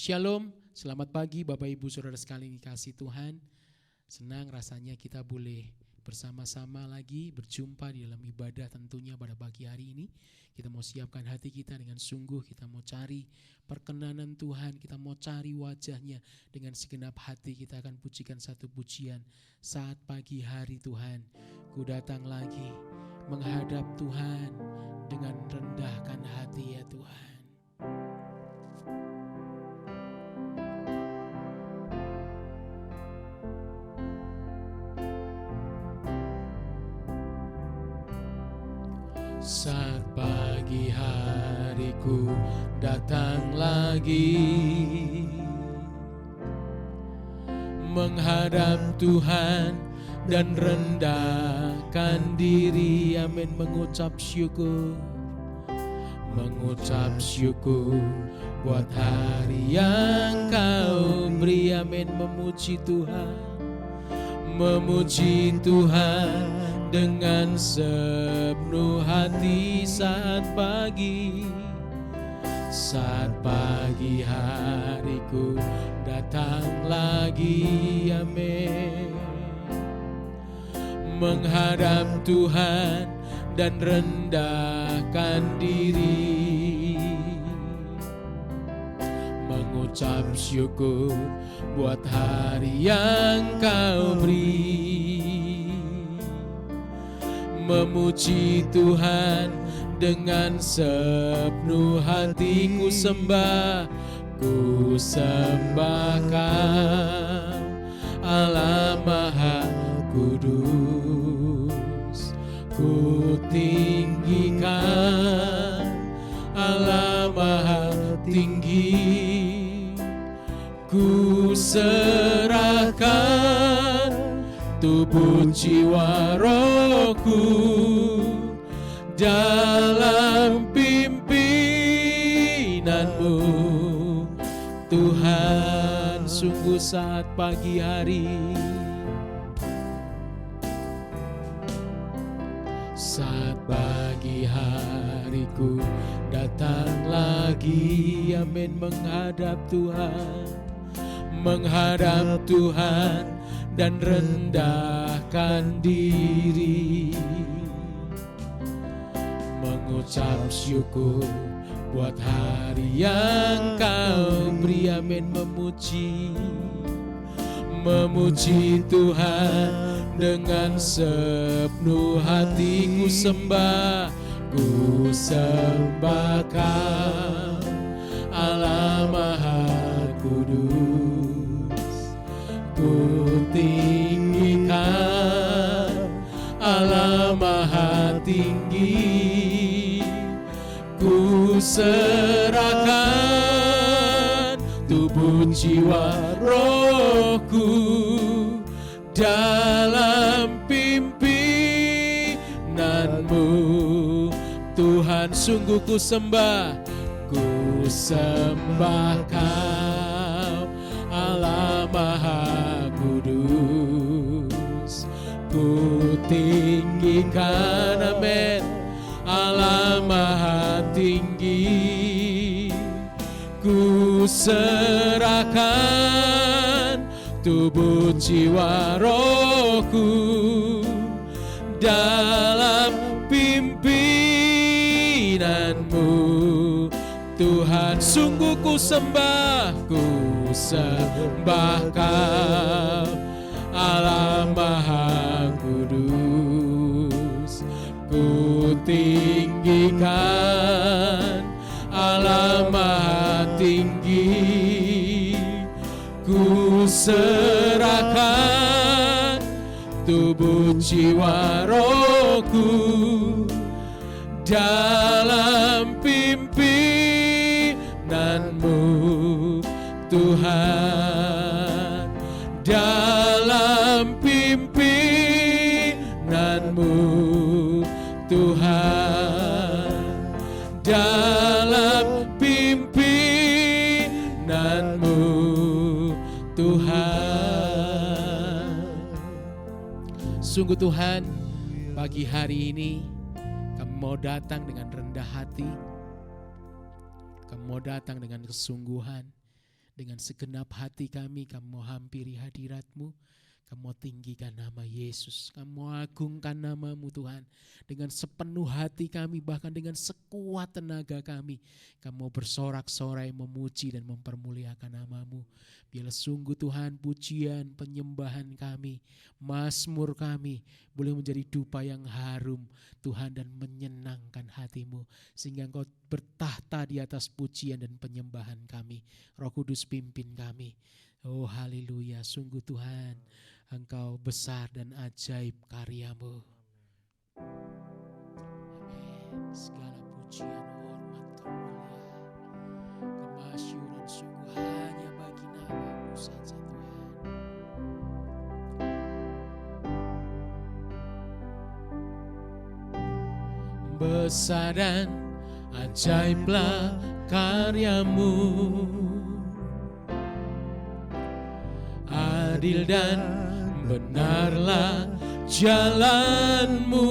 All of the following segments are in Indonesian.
Shalom, selamat pagi Bapak Ibu Saudara sekalian dikasihi Tuhan. Senang rasanya kita boleh bersama-sama lagi berjumpa di dalam ibadah tentunya pada pagi hari ini. Kita mau siapkan hati kita dengan sungguh, kita mau cari perkenanan Tuhan, kita mau cari wajahnya dengan segenap hati. Kita akan pujikan satu pujian saat pagi hari. Tuhan, ku datang lagi menghadap Tuhan dengan rendahkan hati ya Tuhan. Saat pagi hariku datang lagi menghadap Tuhan dan rendahkan diri, amin, mengucap syukur buat hari yang Kau beri, amin, memuji Tuhan dengan sepenuh hati saat pagi hariku datang lagi, amin, menghadap Tuhan dan rendahkan diri, mengucap syukur buat hari yang Kau beri. Memuji Tuhan dengan sepenuh hatiku, ku sembah Kau Allah Maha Kudus, ku tinggikan Allah Maha Tinggi, ku serahkan tubuh jiwa rohku dalam pimpinanmu Tuhan. Sungguh saat pagi hari, hariku datang lagi, amin, menghadap Tuhan dan rendahkan diri, mengucap syukur buat hari yang Kau beri, amin, memuji Tuhan dengan sepenuh hatiku, ku sembah Kau Allah Maha Kudus, ku tinggikan Allah Maha Tinggi, ku serahkan tubuh jiwa rohku dalam pimpinanmu Tuhan. Sungguh ku sembah Kau Allah Maha Kudus, ku tinggikan, amin, Allah Maha Tinggi, ku serahkan tubuh jiwa rohku dalam pimpinanmu Tuhan. Sungguh ku sembah Kau Allah Maha Kudus, ku tinggikan Allah Maha Tinggi, ku serahkan tubuh jiwa rohku dalam pimpinanmu Tuhan, dalam pimpinanmu Tuhan, dalam pimpinanmu Tuhan. Sungguh Tuhan, pagi hari ini kami mau datang dengan rendah hati, kami mau datang dengan kesungguhan, Dengan segenap hati kami mau hampiri hadirat-Mu. Kami mau tinggikan nama Yesus. Kami mau agungkan nama-Mu Tuhan. Dengan sepenuh hati kami, bahkan dengan sekuat tenaga kami. Kami mau bersorak-sorai, memuji dan mempermuliakan nama-Mu. Biarlah sungguh Tuhan pujian, penyembahan kami, mazmur kami boleh menjadi dupa yang harum Tuhan dan menyenangkan hati-Mu. Sehingga Engkau bertahta di atas pujian dan penyembahan kami. Roh Kudus pimpin kami. Oh haleluya, sungguh Tuhan Engkau besar dan ajaib karya-Mu. Amin. Segala pujian, hormat, kemuliaan, kemasyuran sungguh hanya bagi nama-Mu saja Tuhan. Besar dan ajaiblah karya-Mu, adil dan benarlah jalan-Mu,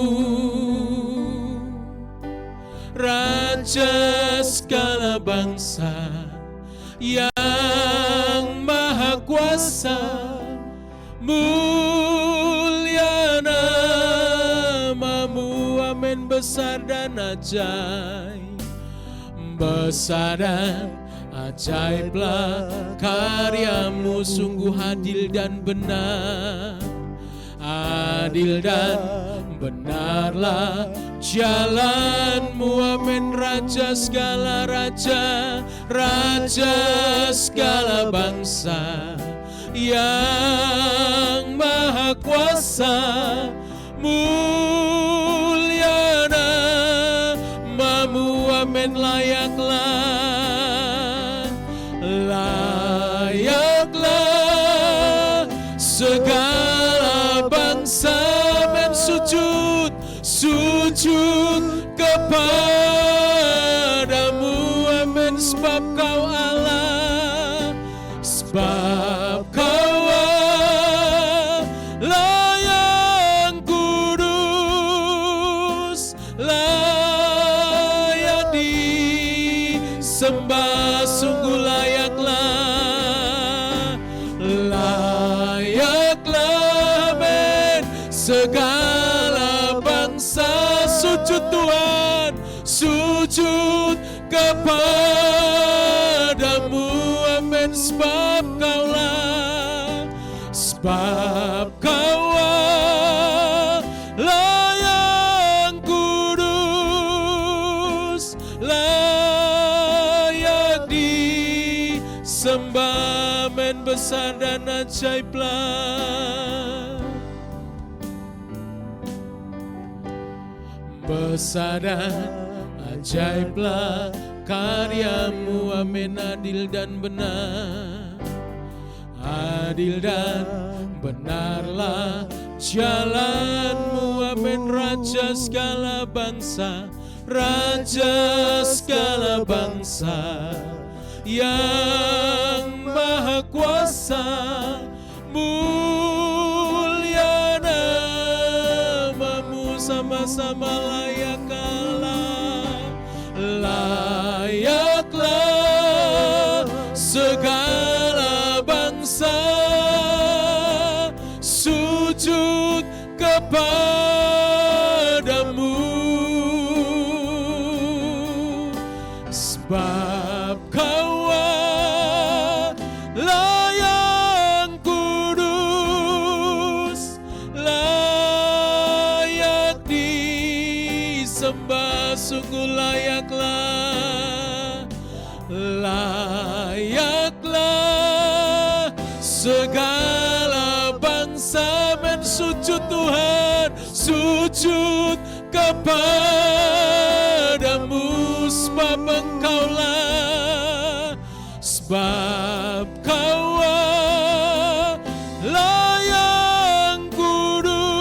Raja segala bangsa yang maha kuasa, mulia nama-Mu. Amin. Besar dan ajaib, besar dan ajaiblah karya-Mu, sungguh adil dan benar, adil dan benarlah jalan-Mu. Amin. Raja segala raja, Raja segala bangsa yang maha kuasa, mulia nama-Mu. Amin. Layaklah segala bangsa sujud kepadamu. Amin. Sebab Kau Allah, sebab Kau Allah yang kudus, layak disembah, sungguh segala bangsa sujud Tuhan, sujud kepadamu. Amin. Sebab Kaulah yang kudus, layak disembah. Amin. Besar dan ajaiblah, besar dan ajaiblah karya-Mu. Amin. Adil dan benar, adil dan benarlah jalan-Mu. Amin. Raja segala bangsa, Raja segala bangsa yang maha kuasa, mulia nama-Mu. Sama-sama layaklah segala bangsa sujud kepadamu. Sebab Kau Allah yang kudus, layak disembah, sungguh layaklah segala bangsa mensujud Tuhan, sujud kepadamu. Sebab Kaulah yang kudus,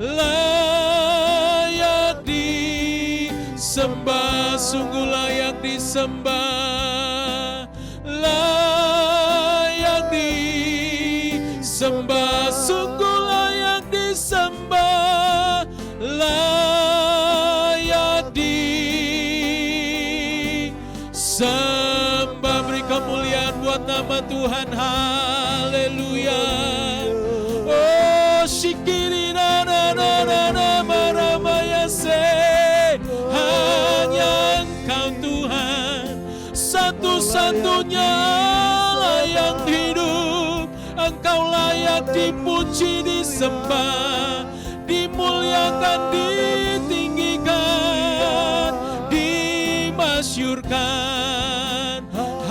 layak disembah, sungguh layak disembah, layak disembah, sungguh layak disembah, layak disembah. Beri Tuhan. Haleluya. Oh, shikiri na na na na na maramaya se. Hanya Engkau Tuhan, satu-satunya Allah yang hidup. Engkau layak dipuji, disembah, dimuliakan, ditinggikan, dimasyurkan.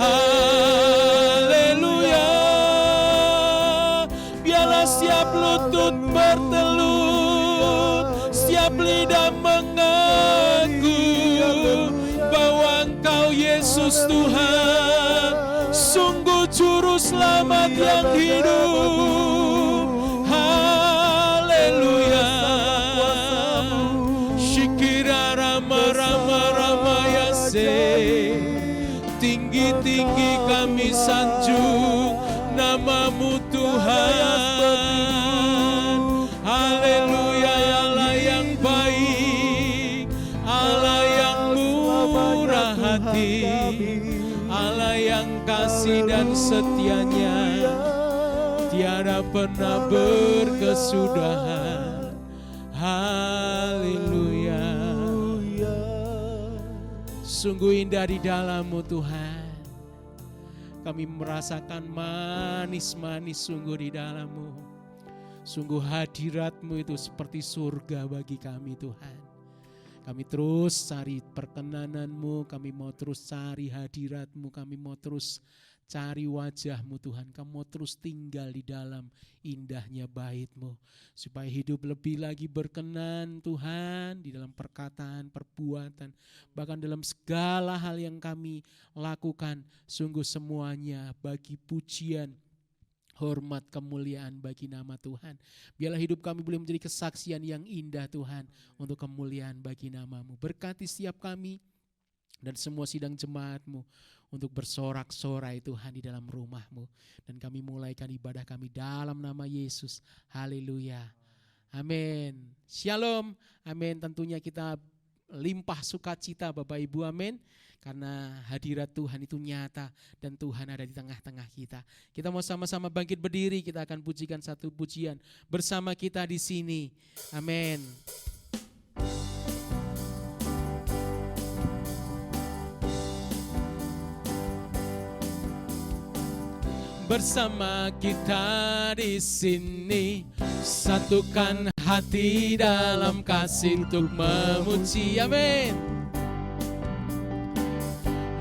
Haleluya. Biarlah setiap lutut bertelut, setiap lidah mengaku bahwa Engkau Yesus Tuhan, sungguh juru selamat yang hidup. Haleluya. Shikira rama rama rama yase. Tinggi-tinggi kami sanjung nama-Mu Tuhan. Haleluya. Allah yang baik, Allah yang murah hati, Allah yang kasih dan setianya tiada pernah berkesudahan. Haleluya. Sungguh indah di dalam-Mu Tuhan. Kami merasakan manis-manis sungguh di dalam-Mu. Sungguh hadirat-Mu itu seperti surga bagi kami Tuhan. Kami terus cari perkenanan-Mu, kami mau terus cari hadirat-Mu, kami mau terus cari wajah-Mu Tuhan. Kami mau terus tinggal di dalam indahnya bait-Mu, supaya hidup lebih lagi berkenan Tuhan, di dalam perkataan, perbuatan, bahkan dalam segala hal yang kami lakukan. Sungguh semuanya bagi pujian, hormat, kemuliaan bagi nama Tuhan. Biarlah hidup kami boleh menjadi kesaksian yang indah Tuhan, untuk kemuliaan bagi nama-Mu. Berkati setiap kami dan semua sidang jemaat-Mu untuk bersorak-sorai Tuhan di dalam rumah-Mu. Dan kami mulaikan ibadah kami dalam nama Yesus. Haleluya. Amin. Shalom. Amin. Tentunya kita limpah sukacita Bapak Ibu. Amin. Karena hadirat Tuhan itu nyata dan Tuhan ada di tengah-tengah kita. Kita mau sama-sama bangkit berdiri, kita akan pujikan satu pujian bersama kita di sini. Amin. Bersama kita di sini, satukan hati dalam kasih untuk memuji. Amin.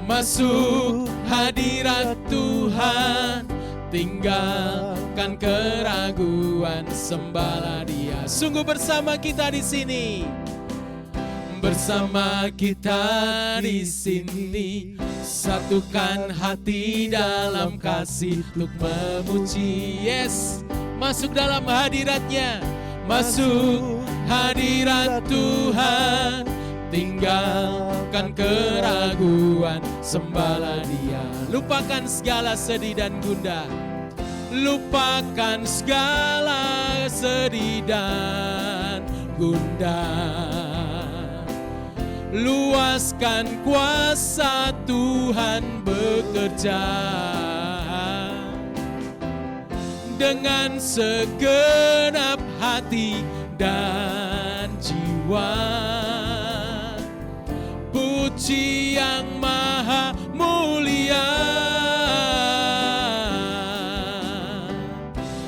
Masuk hadirat Tuhan, tinggalkan keraguan, sembahlah Dia. Sungguh bersama kita di sini, bersama kita di sini, satukan hati dalam kasih untuk memuji. Yes, masuk dalam hadiratnya, masuk hadirat Tuhan, tinggalkan keraguan, sembahlah Dia. Lupakan segala sedih dan gundah, lupakan segala sedih dan gundah. Luaskan kuasa Tuhan bekerja dengan segenap hati dan jiwa. Puji yang maha mulia,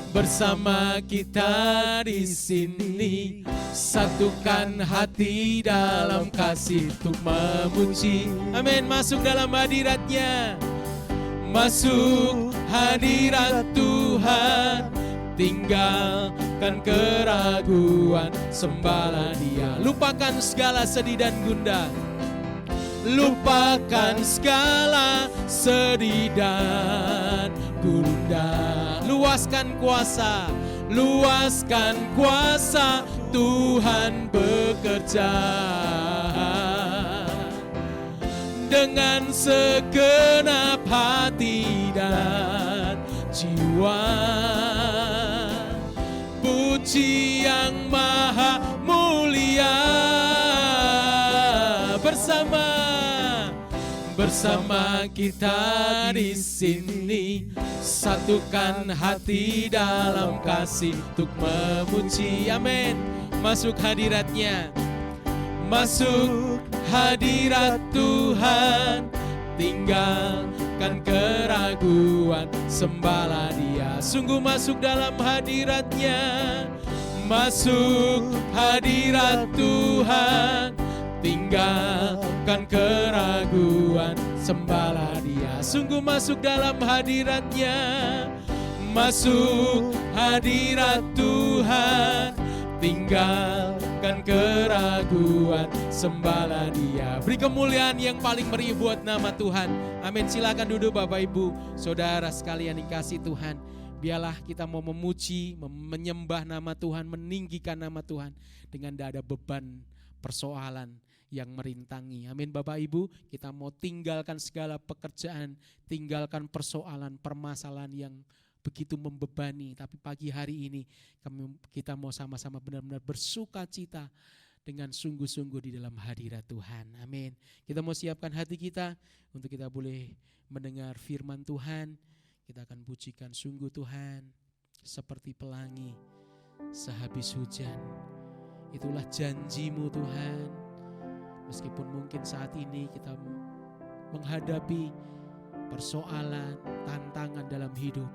bersama kita di sini, satukan hati dalam kasih untuk memuji. Amin. Masuk dalam hadiratnya, masuk hadirat Tuhan, tinggalkan keraguan, sembahlah Dia. Lupakan segala sedih dan gundah, lupakan segala sedih dan gundah. Luaskan kuasa Tuhan bekerja dengan segenap hati dan jiwa. Puji yang maha mulia, bersama kita di sini, Satukan hati dalam kasih untuk memuji. Amin. Masuk hadiratnya. Masuk hadirat Tuhan. Tinggalkan keraguan, sembahlah Dia. Sungguh masuk dalam hadiratnya. Masuk hadirat Tuhan. Tinggalkan keraguan, sembahlah Dia. Sungguh masuk dalam hadiratnya. Masuk hadirat Tuhan. Tinggalkan keraguan, sembahlah Dia. Beri kemuliaan yang paling meriah buat nama Tuhan. Amin. Silakan duduk Bapak Ibu, saudara sekalian dikasih Tuhan. Biarlah kita mau memuji, menyembah nama Tuhan, meninggikan nama Tuhan dengan tidak ada beban persoalan yang merintangi. Amin Bapak Ibu, kita mau tinggalkan segala pekerjaan, tinggalkan persoalan, permasalahan yang begitu membebani. Tapi pagi hari ini kita mau sama-sama benar-benar bersuka cita dengan sungguh-sungguh di dalam hadirat Tuhan. Amin. Kita mau siapkan hati kita untuk kita boleh mendengar firman Tuhan. Kita akan pujikan sungguh Tuhan seperti pelangi sehabis hujan. Itulah janji-Mu Tuhan. Meskipun mungkin saat ini kita menghadapi persoalan, tantangan dalam hidup,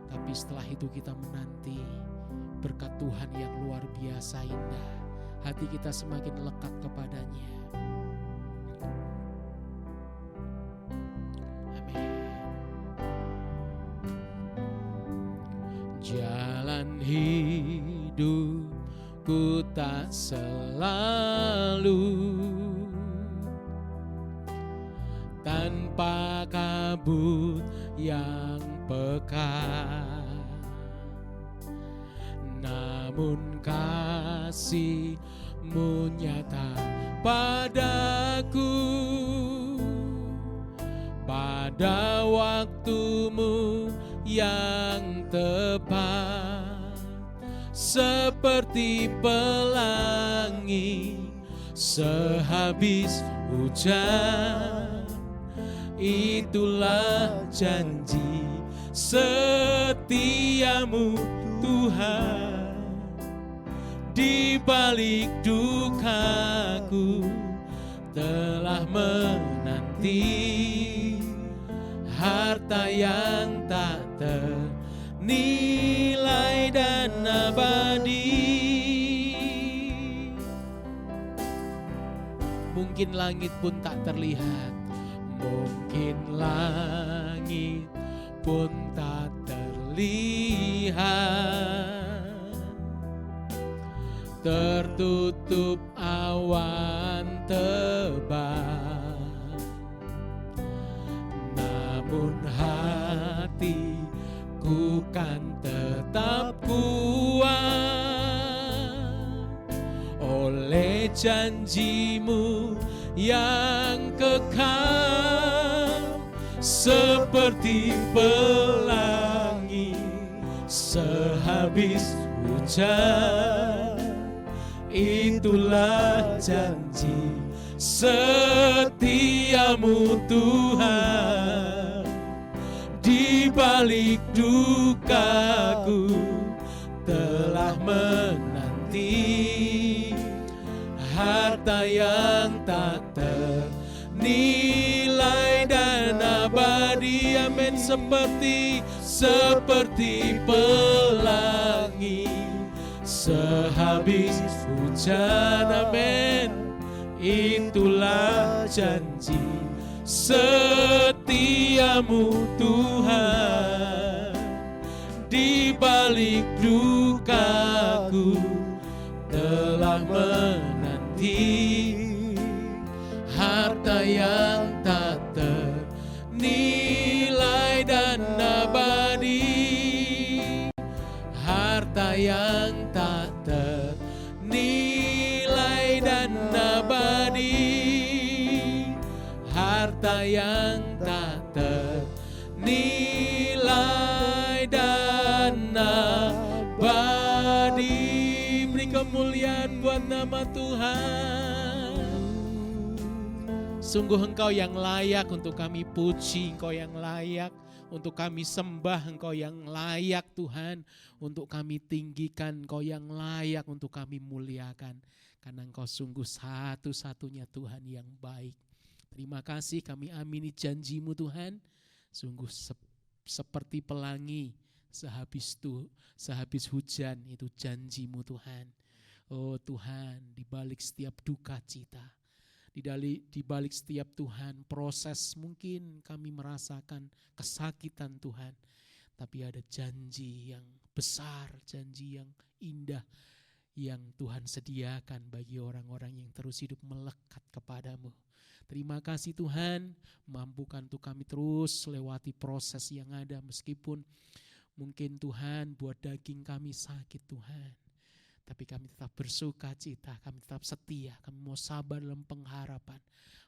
tapi setelah itu kita menanti berkat Tuhan yang luar biasa indah. Hati kita semakin lekat kepadanya. Amin. Jalan hidupku tak selalu tanpa kabut yang pekat, namun kasih-Mu nyata padaku. Pada waktu-Mu yang tepat, seperti pelangi sehabis hujan. Itulah janji setia-Mu Tuhan. Di balik dukaku telah menanti harta yang tak ternilai dan abadi. Mungkin langit pun tak terlihat, mungkin langit pun tak terlihat, tertutup awan tebal, namun hatiku kan tetap kuat oleh janji-Mu yang kekal. Seperti pelangi sehabis hujan, itulah janji setia-Mu Tuhan. Di balik dukaku telah menanti harta yang tak ternilai dan abadi. Amin. Seperti pelangi sehabis hujan. Amin. Itulah janji setia-Mu Tuhan. Di balik dukaku telah menanti harta yang tak ternilai dan abadi. Harta yang tak ternilai dan abadi. Harta yang tak ternilai dan abadi. Beri kemuliaan buat nama Tuhan. Sungguh Engkau yang layak untuk kami puji, Engkau yang layak untuk kami sembah Engkau yang layak Tuhan, untuk kami tinggikan Engkau yang layak untuk kami muliakan. Karena Engkau sungguh satu-satunya Tuhan yang baik. Terima kasih, kami amini janji-Mu Tuhan, sungguh seperti pelangi sehabis hujan, itu janji-Mu Tuhan. Oh Tuhan, di balik setiap duka cita, di balik setiap Tuhan proses, mungkin kami merasakan kesakitan Tuhan, tapi ada janji yang besar, janji yang indah yang Tuhan sediakan bagi orang-orang yang terus hidup melekat kepadamu. Terima kasih Tuhan, mampukan untuk kami terus lewati proses yang ada, meskipun mungkin Tuhan buat daging kami sakit Tuhan, tapi kami tetap bersuka cita, kami tetap setia, kami mau sabar dalam pengharapan,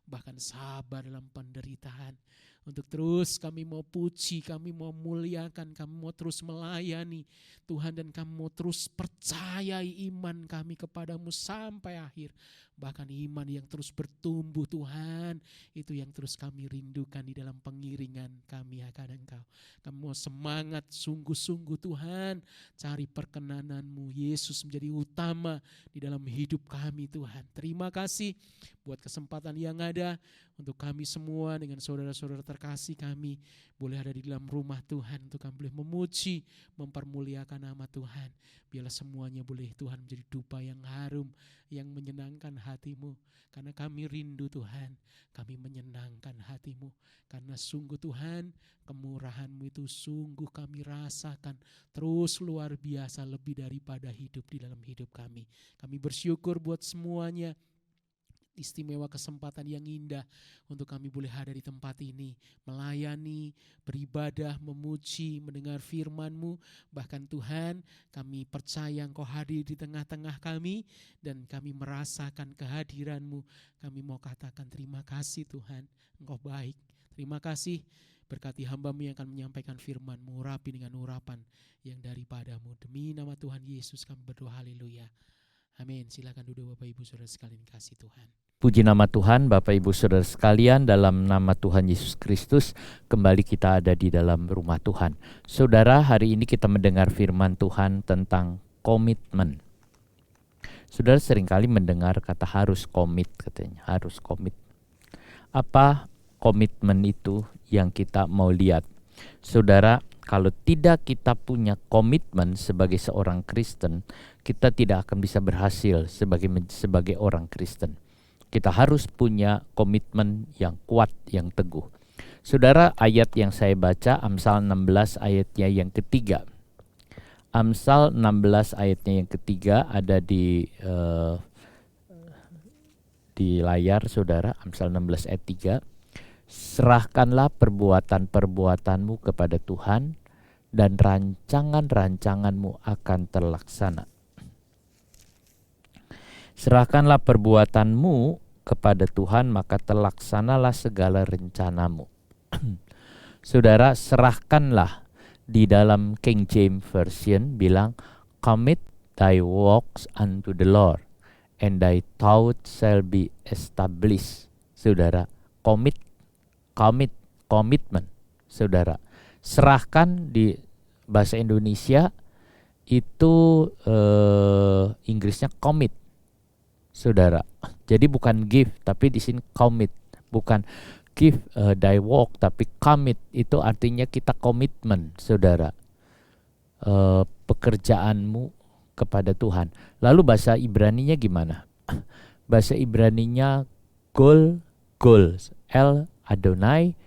bahkan sabar dalam penderitaan. Untuk terus kami mau puji, kami mau muliakan, kami mau terus melayani Tuhan, dan kami mau terus percayai iman kami kepadamu sampai akhir. Bahkan iman yang terus bertumbuh Tuhan, itu yang terus kami rindukan di dalam pengiringan kami akan Engkau. Kami mau semangat sungguh-sungguh Tuhan, cari perkenanan-Mu Yesus menjadi utama di dalam hidup kami Tuhan. Terima kasih buat kesempatan yang ada untuk kami semua dengan saudara-saudara terkasih kami boleh ada di dalam rumah Tuhan, untuk kami boleh memuji, mempermuliakan nama Tuhan. Biarlah semuanya boleh Tuhan menjadi dupa yang harum, yang menyenangkan hati-Mu. Karena kami rindu Tuhan, kami menyenangkan hati-Mu. Karena sungguh Tuhan, kemurahan-Mu itu sungguh kami rasakan terus luar biasa, lebih daripada hidup di dalam hidup kami. Kami bersyukur buat semuanya, istimewa kesempatan yang indah untuk kami boleh ada di tempat ini, melayani, beribadah, memuji, mendengar firman-Mu. Bahkan Tuhan, kami percaya Engkau hadir di tengah-tengah kami dan kami merasakan kehadiran-Mu. Kami mau katakan terima kasih Tuhan, Engkau baik. Terima kasih, berkati hamba-Mu yang akan menyampaikan firman-Mu, urapi dengan urapan yang daripada-Mu. Demi nama Tuhan Yesus kami berdoa, haleluya. Amin. Silakan duduk Bapak Ibu Saudara sekalian kasih Tuhan. Puji nama Tuhan, Bapak Ibu Saudara sekalian, dalam nama Tuhan Yesus Kristus, kembali kita ada di dalam rumah Tuhan. Saudara, hari ini kita mendengar firman Tuhan tentang komitmen. Saudara seringkali mendengar kata harus komit, katanya, harus komit. Apa komitmen itu yang kita mau lihat? Saudara, kalau tidak kita punya komitmen sebagai seorang Kristen, kita tidak akan bisa berhasil sebagai orang Kristen. Kita harus punya komitmen yang kuat, yang teguh. Saudara, ayat yang saya baca, Amsal 16 ayatnya yang ketiga. Amsal 16 ayatnya yang ketiga ada di layar saudara, Amsal 16 ayat 3. Serahkanlah perbuatan-perbuatanmu kepada Tuhan, dan rancangan-rancanganmu akan terlaksana. Serahkanlah perbuatanmu kepada Tuhan, maka terlaksanalah segala rencanamu. Saudara, serahkanlah, di dalam King James Version bilang, commit thy works unto the Lord, and thy thoughts shall be established. Saudara, komitmen. Saudara, serahkan di bahasa Indonesia itu Inggrisnya commit. Saudara, jadi bukan give, tapi di sini commit. Bukan give thy work, tapi commit itu artinya kita komitmen, saudara, pekerjaanmu kepada Tuhan. Lalu bahasa Ibraninya gimana? Bahasa Ibraninya goals, El Adonai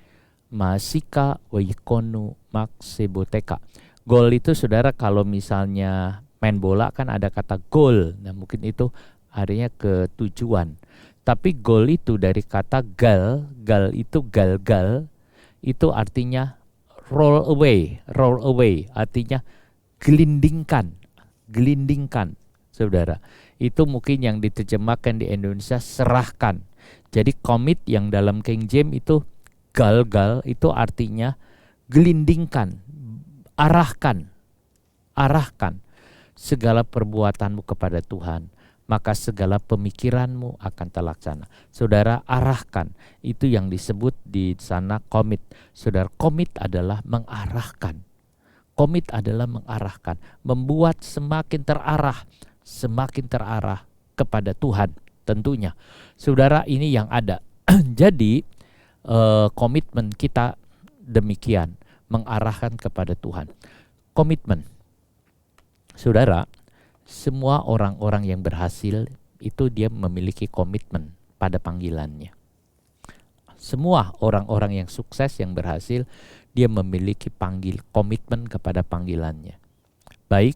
Masika Wayikonu Makseboteka. Goal itu saudara, kalau misalnya main bola kan ada kata goal. Nah mungkin itu artinya ketujuan. Tapi goal itu dari kata gal itu gal itu artinya roll away artinya gelindingkan, saudara. Itu mungkin yang diterjemahkan di Indonesia serahkan. Jadi commit yang dalam King James itu gal itu artinya gelindingkan, arahkan segala perbuatanmu kepada Tuhan. maka segala pemikiranmu akan terlaksana. Saudara, arahkan. Itu yang disebut di sana komit. Saudara, komit adalah mengarahkan. Komit adalah mengarahkan, membuat semakin terarah kepada Tuhan tentunya. Saudara, ini yang ada. Jadi komitmen kita demikian, mengarahkan kepada Tuhan. Komitmen. Saudara, semua orang-orang yang berhasil itu dia memiliki komitmen pada panggilannya. Semua orang-orang yang sukses, yang berhasil, dia memiliki komitmen kepada panggilannya. Baik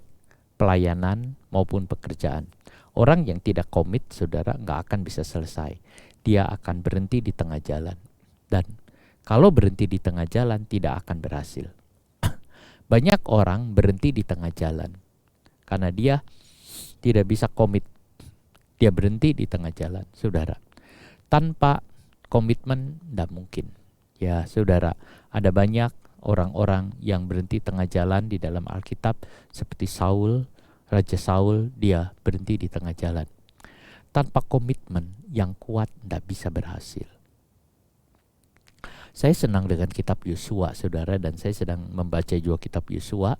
pelayanan maupun pekerjaan. Orang yang tidak komit, saudara, nggak akan bisa selesai. Dia akan berhenti di tengah jalan. Dan kalau berhenti di tengah jalan, tidak akan berhasil. Banyak orang berhenti di tengah jalan karena dia tidak bisa komit. Dia berhenti di tengah jalan, saudara. Tanpa komitmen tidak mungkin. Ya, saudara, ada banyak orang-orang yang berhenti tengah jalan di dalam Alkitab seperti Saul, Raja Saul, dia berhenti di tengah jalan. Tanpa komitmen yang kuat tidak bisa berhasil. Saya senang dengan kitab Yosua, saudara, dan saya sedang membaca juga kitab Yosua.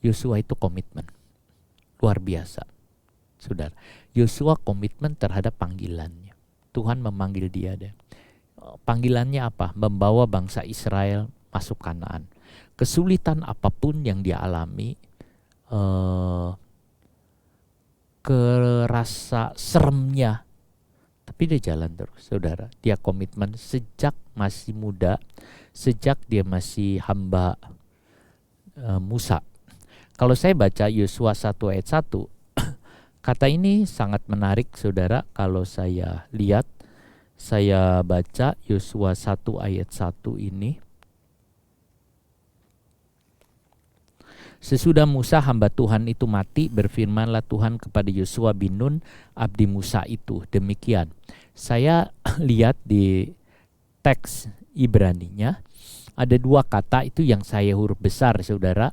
Yosua itu komitmen. Luar biasa, saudara. Yosua komitmen terhadap panggilannya. Tuhan memanggil dia deh. Panggilannya apa? Membawa bangsa Israel masuk Kanaan. Kesulitan apapun yang dia alami, kerasa seremnya, tapi dia jalan terus, saudara. Dia komitmen sejak masih muda, sejak dia masih hamba Musa. Kalau saya baca Yosua 1 ayat 1, kata ini sangat menarik, saudara. Kalau saya lihat, saya baca Yosua 1 ayat 1 ini. Sesudah Musa hamba Tuhan itu mati, berfirmanlah Tuhan kepada Yosua bin Nun, abdi Musa itu. Demikian. Saya lihat di teks Ibraninya, ada dua kata itu yang saya huruf besar, saudara.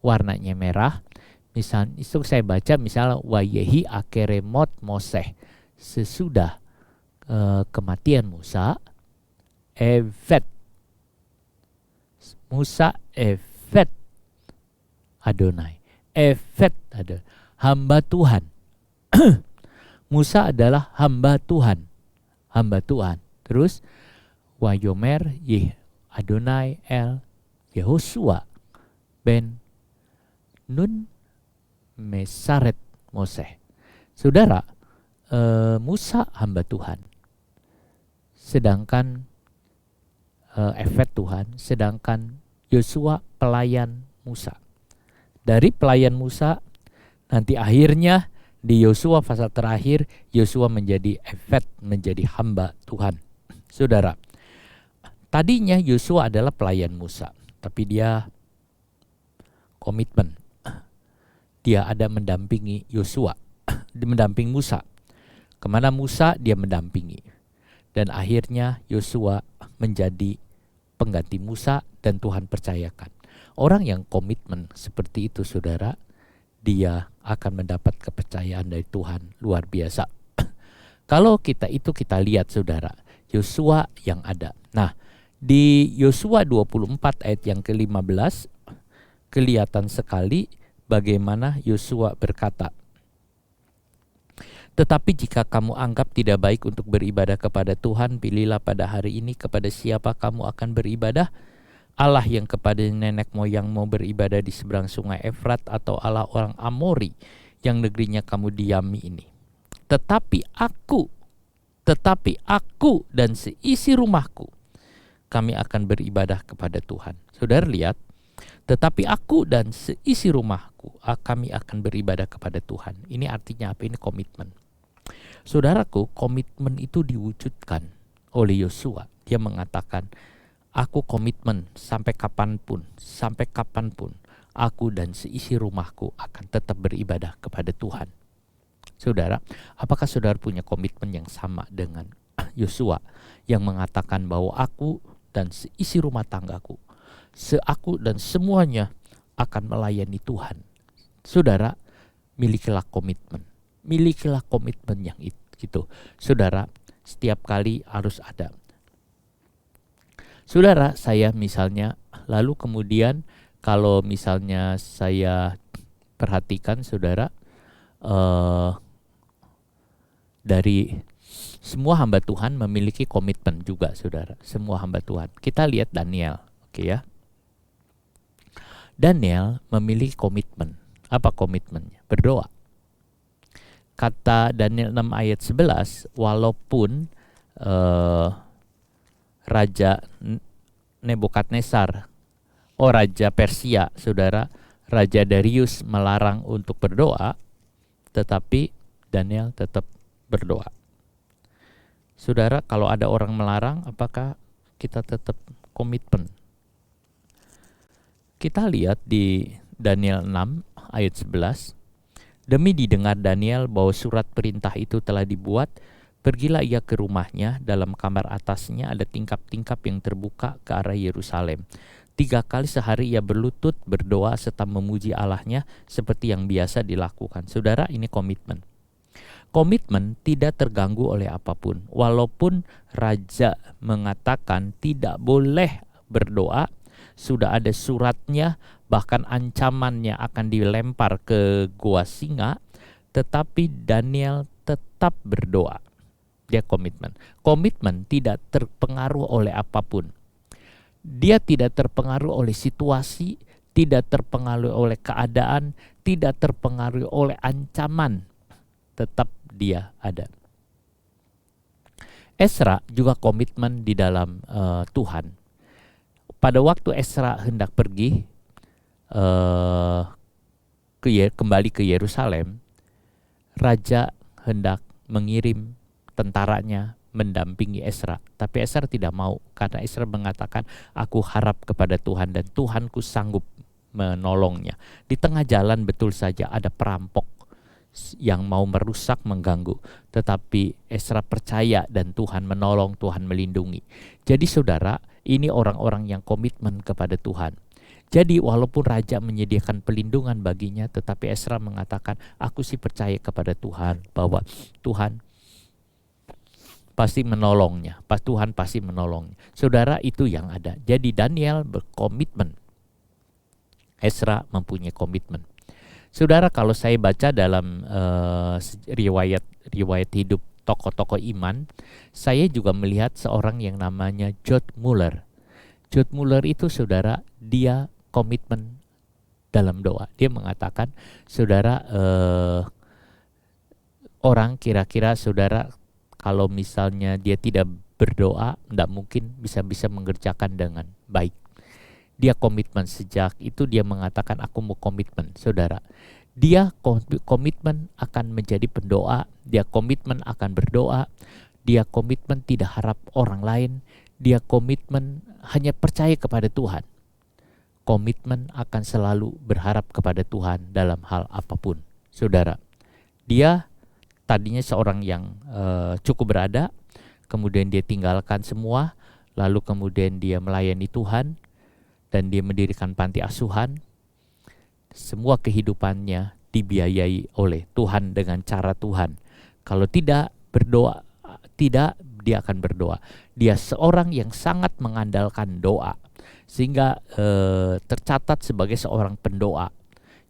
Warnanya merah. Misal itu saya baca misalnya wayehi akeremot Moseh. Sesudah kematian Musa, evet. Musa evet Adonai. Evet ada hamba Tuhan. Musa adalah hamba Tuhan. Hamba Tuhan. Terus wayomer yeh Adonai el Yehosua ben Nun Mesaret Moseh. Saudara, Musa hamba Tuhan. Sedangkan evet Tuhan. Sedangkan Yosua pelayan Musa. Dari pelayan Musa, nanti akhirnya di Yosua pasal terakhir, Yosua menjadi evet, menjadi hamba Tuhan. Saudara, tadinya Yosua adalah pelayan Musa, tapi dia komitmen. Dia ada mendampingi Yosua, mendampingi Musa. Kemana Musa dia mendampingi. Dan akhirnya Yosua menjadi pengganti Musa dan Tuhan percayakan. Orang yang komitmen seperti itu, saudara, dia akan mendapat kepercayaan dari Tuhan luar biasa. Kalau kita lihat, saudara, Yosua yang ada. Nah, di Yosua 24 ayat yang ke-15 kelihatan sekali bagaimana Yosua berkata, tetapi jika kamu anggap tidak baik untuk beribadah kepada Tuhan, pilihlah pada hari ini kepada siapa kamu akan beribadah. Allah yang kepada nenek moyangmu beribadah di seberang sungai Efrat, atau Allah orang Amori yang negerinya kamu diami ini. Tetapi aku dan seisi rumahku, kami akan beribadah kepada Tuhan. Saudara lihat, tetapi aku dan seisi rumahku, kami akan beribadah kepada Tuhan. Ini artinya apa? Ini komitmen. Saudaraku, komitmen itu diwujudkan oleh Yosua. Dia mengatakan, aku komitmen sampai kapanpun, aku dan seisi rumahku akan tetap beribadah kepada Tuhan. Saudara, apakah saudara punya komitmen yang sama dengan Yosua yang mengatakan bahwa aku dan seisi rumah tanggaku, aku dan semuanya akan melayani Tuhan? Saudara, milikilah komitmen. Milikilah komitmen yang itu. Saudara, setiap kali harus ada. Saudara, saya misalnya, lalu kemudian kalau misalnya saya perhatikan saudara, dari semua hamba Tuhan memiliki komitmen juga saudara. Semua hamba Tuhan. Kita lihat Daniel, oke ya. Daniel memiliki komitmen. Apa komitmennya? Berdoa. Kata Daniel 6 ayat 11, walaupun Raja Nebukadnezar, Raja Persia, saudara, Raja Darius melarang untuk berdoa, tetapi Daniel tetap berdoa. Saudara, kalau ada orang melarang, apakah kita tetap komitmen? Kita lihat di Daniel 6 ayat 11. Demi didengar Daniel bahwa surat perintah itu telah dibuat, pergilah ia ke rumahnya. Dalam kamar atasnya ada tingkap-tingkap yang terbuka ke arah Yerusalem. 3 kali sehari ia berlutut, berdoa serta memuji Allahnya seperti yang biasa dilakukan. Saudara, ini komitmen. Komitmen tidak terganggu oleh apapun. Walaupun raja mengatakan tidak boleh berdoa, sudah ada suratnya, bahkan ancamannya akan dilempar ke gua singa, tetapi Daniel tetap berdoa. Dia komitmen. Komitmen tidak terpengaruh oleh apapun. Dia tidak terpengaruh oleh situasi, tidak terpengaruh oleh keadaan, tidak terpengaruh oleh ancaman. Tetap dia ada. Esra juga komitmen di dalam Tuhan. Pada waktu Esra hendak pergi kembali ke Yerusalem, raja hendak mengirim tentaranya mendampingi Esra, tapi Esra tidak mau karena Esra mengatakan, aku harap kepada Tuhan dan Tuhanku sanggup menolongnya. Di tengah jalan betul saja ada perampok yang mau merusak, mengganggu, tetapi Esra percaya dan Tuhan menolong, Tuhan melindungi. Jadi saudara, ini orang-orang yang komitmen kepada Tuhan. Jadi walaupun raja menyediakan pelindungan baginya, tetapi Esra mengatakan, aku sih percaya kepada Tuhan bahwa Tuhan pasti menolongnya, Tuhan pasti menolongnya. Saudara, itu yang ada. Jadi Daniel berkomitmen, Esra mempunyai komitmen. Saudara, kalau saya baca dalam riwayat hidup tokoh-tokoh iman, saya juga melihat seorang yang namanya George Muller. George Muller itu saudara, dia komitmen dalam doa. Dia mengatakan, saudara, orang kira-kira saudara kalau misalnya dia tidak berdoa, tidak mungkin bisa mengerjakan dengan baik. Dia komitmen sejak itu, dia mengatakan aku mau komitmen, saudara. Dia komitmen akan menjadi pendoa, dia komitmen akan berdoa, dia komitmen tidak harap orang lain, dia komitmen hanya percaya kepada Tuhan. Komitmen akan selalu berharap kepada Tuhan dalam hal apapun, saudara. Dia tadinya seorang yang cukup berada, kemudian dia tinggalkan semua, lalu kemudian dia melayani Tuhan, dan dia mendirikan panti asuhan. Semua kehidupannya dibiayai oleh Tuhan dengan cara Tuhan. Kalau tidak berdoa, dia akan berdoa. Dia seorang yang sangat mengandalkan doa, sehingga tercatat sebagai seorang pendoa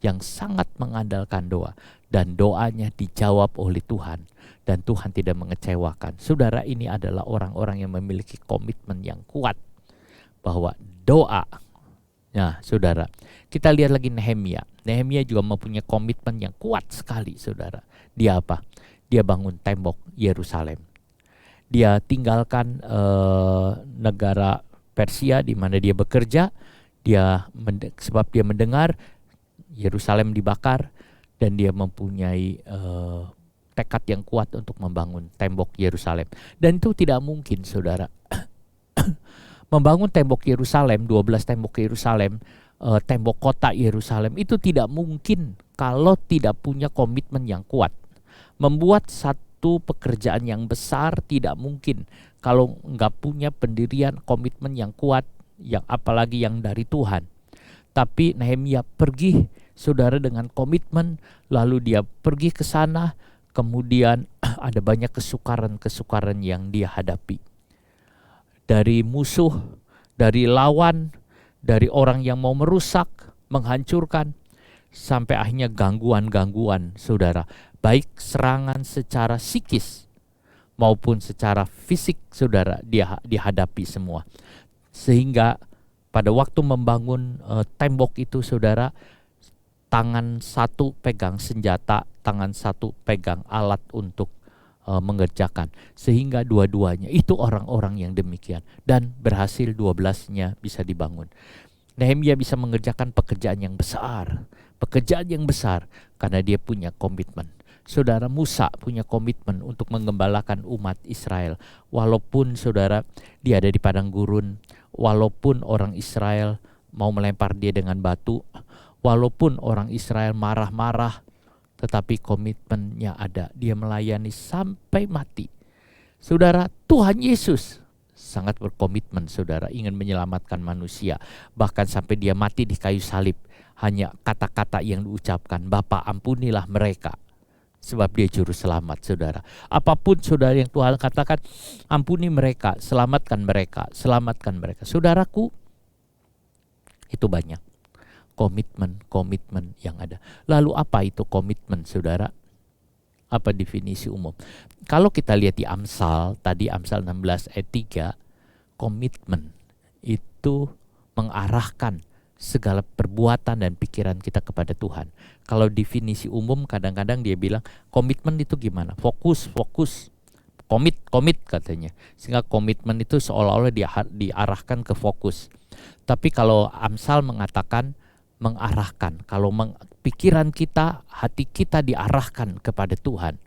yang sangat mengandalkan doa. Dan doanya dijawab oleh Tuhan, dan Tuhan tidak mengecewakan. Saudara, ini adalah orang-orang yang memiliki komitmen yang kuat bahwa doa. Nah, saudara, kita lihat lagi Nehemia. Nehemia juga mempunyai komitmen yang kuat sekali, saudara. Dia apa? Dia bangun tembok Yerusalem. Dia tinggalkan negara Persia di mana dia bekerja. Sebab dia mendengar Yerusalem dibakar, dan dia mempunyai tekad yang kuat untuk membangun tembok Yerusalem. Dan itu tidak mungkin, saudara. Membangun tembok Yerusalem, 12 tembok Yerusalem, tembok kota Yerusalem, itu tidak mungkin kalau tidak punya komitmen yang kuat. Membuat satu pekerjaan yang besar tidak mungkin kalau nggak punya pendirian komitmen yang kuat, yang apalagi yang dari Tuhan. Tapi Nehemia pergi, saudara, dengan komitmen, lalu dia pergi ke sana, kemudian ada banyak kesukaran-kesukaran yang dia hadapi. Dari musuh, dari lawan, dari orang yang mau merusak, menghancurkan, sampai akhirnya gangguan-gangguan, saudara. Baik serangan secara psikis maupun secara fisik, saudara, dia dihadapi semua. Sehingga pada waktu membangun tembok itu, saudara, tangan satu pegang senjata, tangan satu pegang alat untuk mengerjakan. Sehingga dua-duanya itu orang-orang yang demikian. Dan berhasil 12-nya bisa dibangun. Nehemia bisa mengerjakan pekerjaan yang besar. Pekerjaan yang besar karena dia punya komitmen. Saudara, Musa punya komitmen untuk menggembalakan umat Israel. Walaupun saudara dia ada di padang gurun, walaupun orang Israel mau melempar dia dengan batu, walaupun orang Israel marah-marah, tetapi komitmennya ada. Dia melayani sampai mati. Saudara, Tuhan Yesus sangat berkomitmen, saudara, ingin menyelamatkan manusia. Bahkan sampai dia mati di kayu salib. Hanya kata-kata yang diucapkan, Bapa ampunilah mereka. Sebab dia juru selamat, saudara. Apapun saudara yang Tuhan katakan, ampuni mereka, selamatkan mereka, selamatkan mereka. Saudaraku, itu banyak komitmen yang ada. Lalu apa itu komitmen, saudara? Apa definisi umum? Kalau kita lihat di Amsal, tadi Amsal 16 ayat 3, komitmen itu mengarahkan segala perbuatan dan pikiran kita kepada Tuhan. Kalau definisi umum kadang-kadang dia bilang komitmen itu gimana? Fokus, komit katanya. Sehingga komitmen itu seolah-olah diarahkan ke fokus. Tapi kalau Amsal mengatakan mengarahkan, kalau pikiran kita, hati kita diarahkan kepada Tuhan,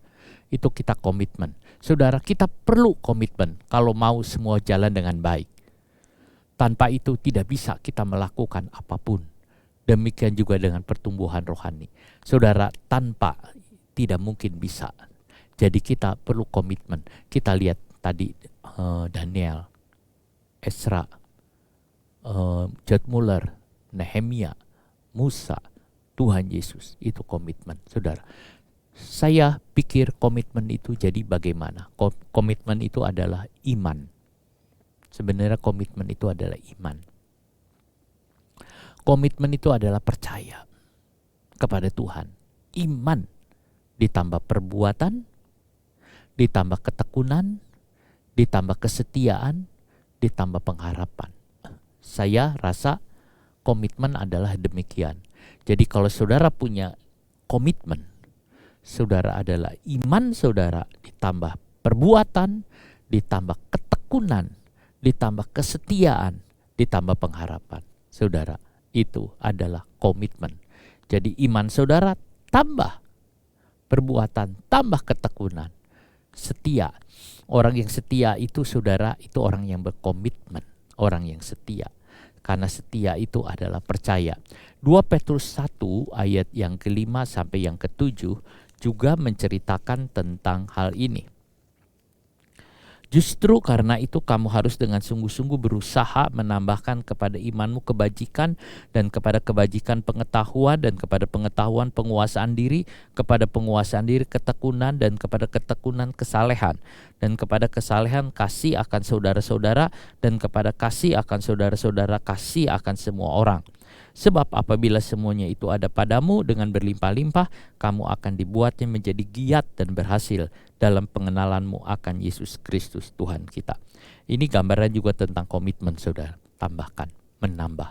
itu kita komitmen. Saudara, kita perlu komitmen kalau mau semua jalan dengan baik. Tanpa itu tidak bisa kita melakukan apapun. Demikian juga dengan pertumbuhan rohani. Saudara, tanpa tidak mungkin bisa. Jadi kita perlu komitmen. Kita lihat tadi Daniel, Esra, George Muller, Nehemia, Musa, Tuhan Yesus, itu komitmen. Saudara, saya pikir komitmen itu jadi bagaimana? Komitmen itu adalah iman. Sebenarnya komitmen itu adalah iman. Komitmen itu adalah percaya kepada Tuhan. Iman ditambah perbuatan, ditambah ketekunan, ditambah kesetiaan, ditambah pengharapan. Saya rasa komitmen adalah demikian. Jadi kalau saudara punya komitmen, saudara adalah iman saudara ditambah perbuatan, ditambah ketekunan, ditambah kesetiaan, ditambah pengharapan. Saudara, itu adalah komitmen. Jadi iman saudara tambah perbuatan, tambah ketekunan, setia. Orang yang setia itu, saudara, itu orang yang berkomitmen, orang yang setia. Karena setia itu adalah percaya. 2 Petrus 1 ayat yang ke-5 sampai yang ke-7 juga menceritakan tentang hal ini. Justru karena itu kamu harus dengan sungguh-sungguh berusaha menambahkan kepada imanmu kebajikan, dan kepada kebajikan pengetahuan, dan kepada pengetahuan penguasaan diri, kepada penguasaan diri ketekunan, dan kepada ketekunan kesalehan, dan kepada kesalehan kasih akan saudara-saudara, dan kepada kasih akan saudara-saudara kasih akan semua orang. Sebab apabila semuanya itu ada padamu dengan berlimpah-limpah, kamu akan dibuatnya menjadi giat dan berhasil dalam pengenalanmu akan Yesus Kristus Tuhan kita. Ini gambaran juga tentang komitmen, saudara. Tambahkan, menambah.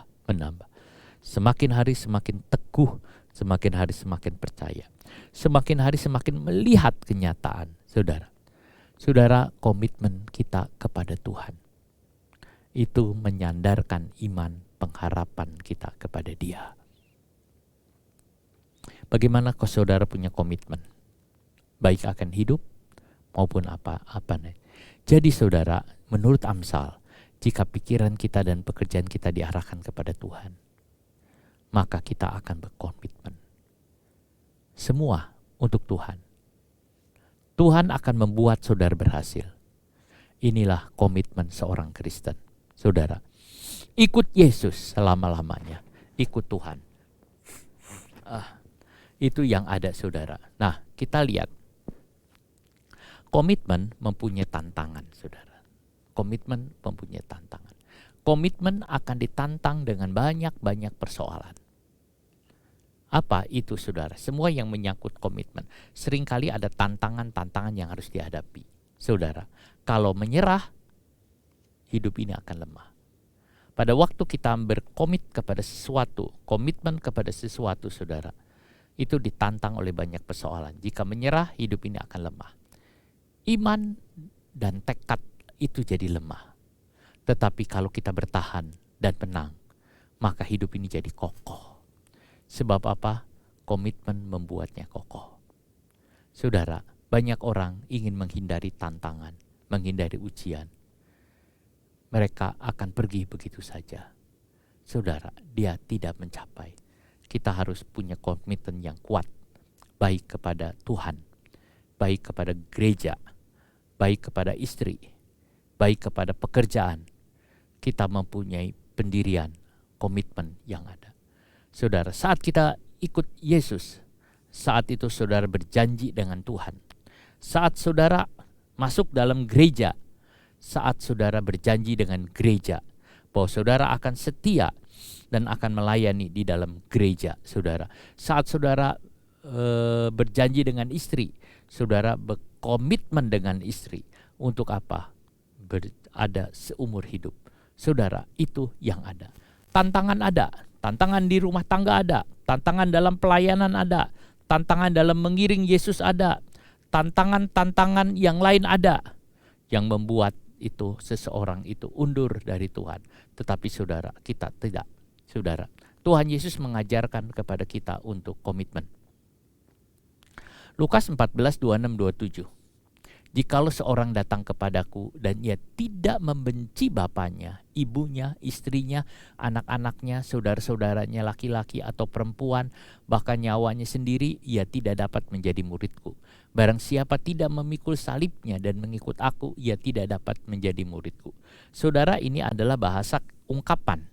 Semakin hari semakin teguh, semakin hari semakin percaya. Semakin hari semakin melihat kenyataan, saudara. Saudara, komitmen kita kepada Tuhan itu menyandarkan iman, pengharapan kita kepada Dia. Bagaimana kalau saudara punya komitmen, baik akan hidup maupun apa. Jadi saudara, menurut Amsal, jika pikiran kita dan pekerjaan kita diarahkan kepada Tuhan, maka kita akan berkomitmen. Semua untuk Tuhan. Tuhan akan membuat saudara berhasil. Inilah komitmen seorang Kristen. Saudara, ikut Yesus selama-lamanya. Ikut Tuhan. Itu yang ada, saudara. Nah, kita lihat Komitmen mempunyai tantangan, saudara. Komitmen mempunyai tantangan. Komitmen akan ditantang dengan banyak-banyak persoalan. Apa itu, saudara? Semua yang menyangkut komitmen. Seringkali ada tantangan-tantangan yang harus dihadapi. Saudara, kalau menyerah, hidup ini akan lemah. Pada waktu kita berkomit kepada sesuatu, komitmen kepada sesuatu, saudara, itu ditantang oleh banyak persoalan. Jika menyerah, hidup ini akan lemah. Iman dan tekad itu jadi lemah. Tetapi kalau kita bertahan dan menang, maka hidup ini jadi kokoh. Sebab apa? Komitmen membuatnya kokoh. Saudara, banyak orang ingin menghindari tantangan, menghindari ujian. Mereka akan pergi begitu saja. Saudara, dia tidak mencapai. Kita harus punya komitmen yang kuat, baik kepada Tuhan, baik kepada gereja, baik kepada istri, baik kepada pekerjaan. Kita mempunyai pendirian, komitmen yang ada. Saudara, saat kita ikut Yesus, saat itu saudara berjanji dengan Tuhan. Saat saudara masuk dalam gereja, saat saudara berjanji dengan gereja bahwa saudara akan setia dan akan melayani di dalam gereja, saudara. Saat saudara berjanji dengan istri, saudara berkomitmen dengan istri. Untuk apa? Ada seumur hidup. Saudara, itu yang ada. Tantangan ada, tantangan di rumah tangga ada, tantangan dalam pelayanan ada, tantangan dalam mengiring Yesus ada, tantangan-tantangan yang lain ada, yang membuat itu seseorang itu undur dari Tuhan. Tetapi saudara, kita tidak. Saudara, Tuhan Yesus mengajarkan kepada kita untuk komitmen. Lukas 14:26-27. Jikalau seorang datang kepadaku dan ia tidak membenci bapaknya, ibunya, istrinya, anak-anaknya, saudara-saudaranya laki-laki atau perempuan, bahkan nyawanya sendiri, ia tidak dapat menjadi muridku. Barang siapa tidak memikul salibnya dan mengikut aku, ia tidak dapat menjadi muridku. Saudara, ini adalah bahasa ungkapan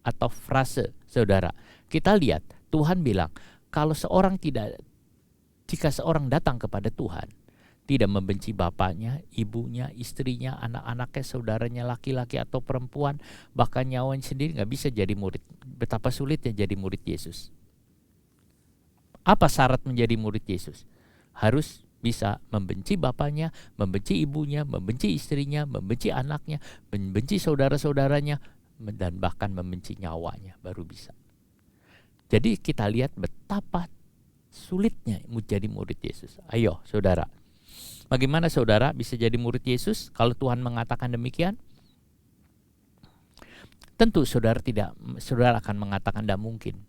atau frase, saudara. Kita lihat, Tuhan bilang, jika seorang datang kepada Tuhan, tidak membenci bapaknya, ibunya, istrinya, anak-anaknya, saudaranya laki-laki atau perempuan, bahkan nyawanya sendiri, nggak bisa jadi murid. Betapa sulitnya jadi murid Yesus. Apa syarat menjadi murid Yesus? Harus bisa membenci bapaknya, membenci ibunya, membenci istrinya, membenci anaknya, membenci saudara-saudaranya, dan bahkan membenci nyawanya, baru bisa. Jadi kita lihat betapa sulitnya menjadi murid Yesus. Ayo saudara, bagaimana saudara bisa jadi murid Yesus kalau Tuhan mengatakan demikian? Tentu saudara akan mengatakan tidak mungkin.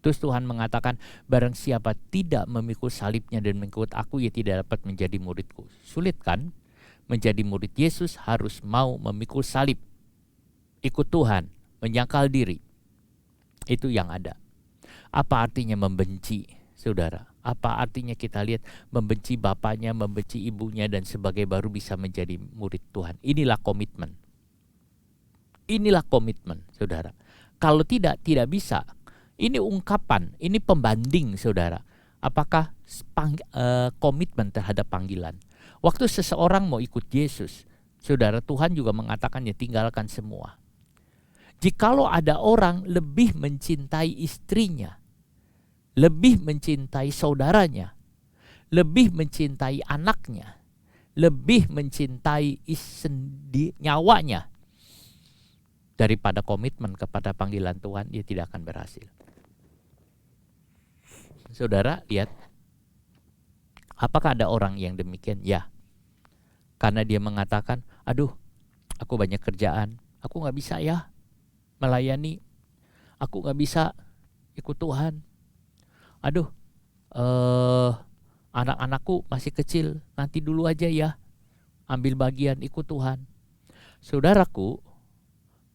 Terus Tuhan mengatakan, barang siapa tidak memikul salibnya dan mengikut aku, ia tidak dapat menjadi muridku. Sulit kan? Menjadi murid Yesus harus mau memikul salib, ikut Tuhan, menyangkal diri. Itu yang ada. Apa artinya membenci, saudara? Apa artinya kita lihat membenci bapaknya, membenci ibunya dan sebagai baru bisa menjadi murid Tuhan? Inilah komitmen. Inilah komitmen, saudara. Kalau tidak bisa. Ini ungkapan, ini pembanding, saudara. Apakah komitmen terhadap panggilan? Waktu seseorang mau ikut Yesus, saudara, Tuhan juga mengatakannya tinggalkan semua. Jikalau ada orang lebih mencintai istrinya, lebih mencintai saudaranya, lebih mencintai anaknya, lebih mencintai nyawanya daripada komitmen kepada panggilan Tuhan, dia tidak akan berhasil. Saudara, lihat, apakah ada orang yang demikian? Ya, karena dia mengatakan, aduh, aku banyak kerjaan, aku gak bisa ya melayani, aku gak bisa ikut Tuhan. Aduh, anak-anakku masih kecil, nanti dulu aja ya, ambil bagian ikut Tuhan. Saudaraku,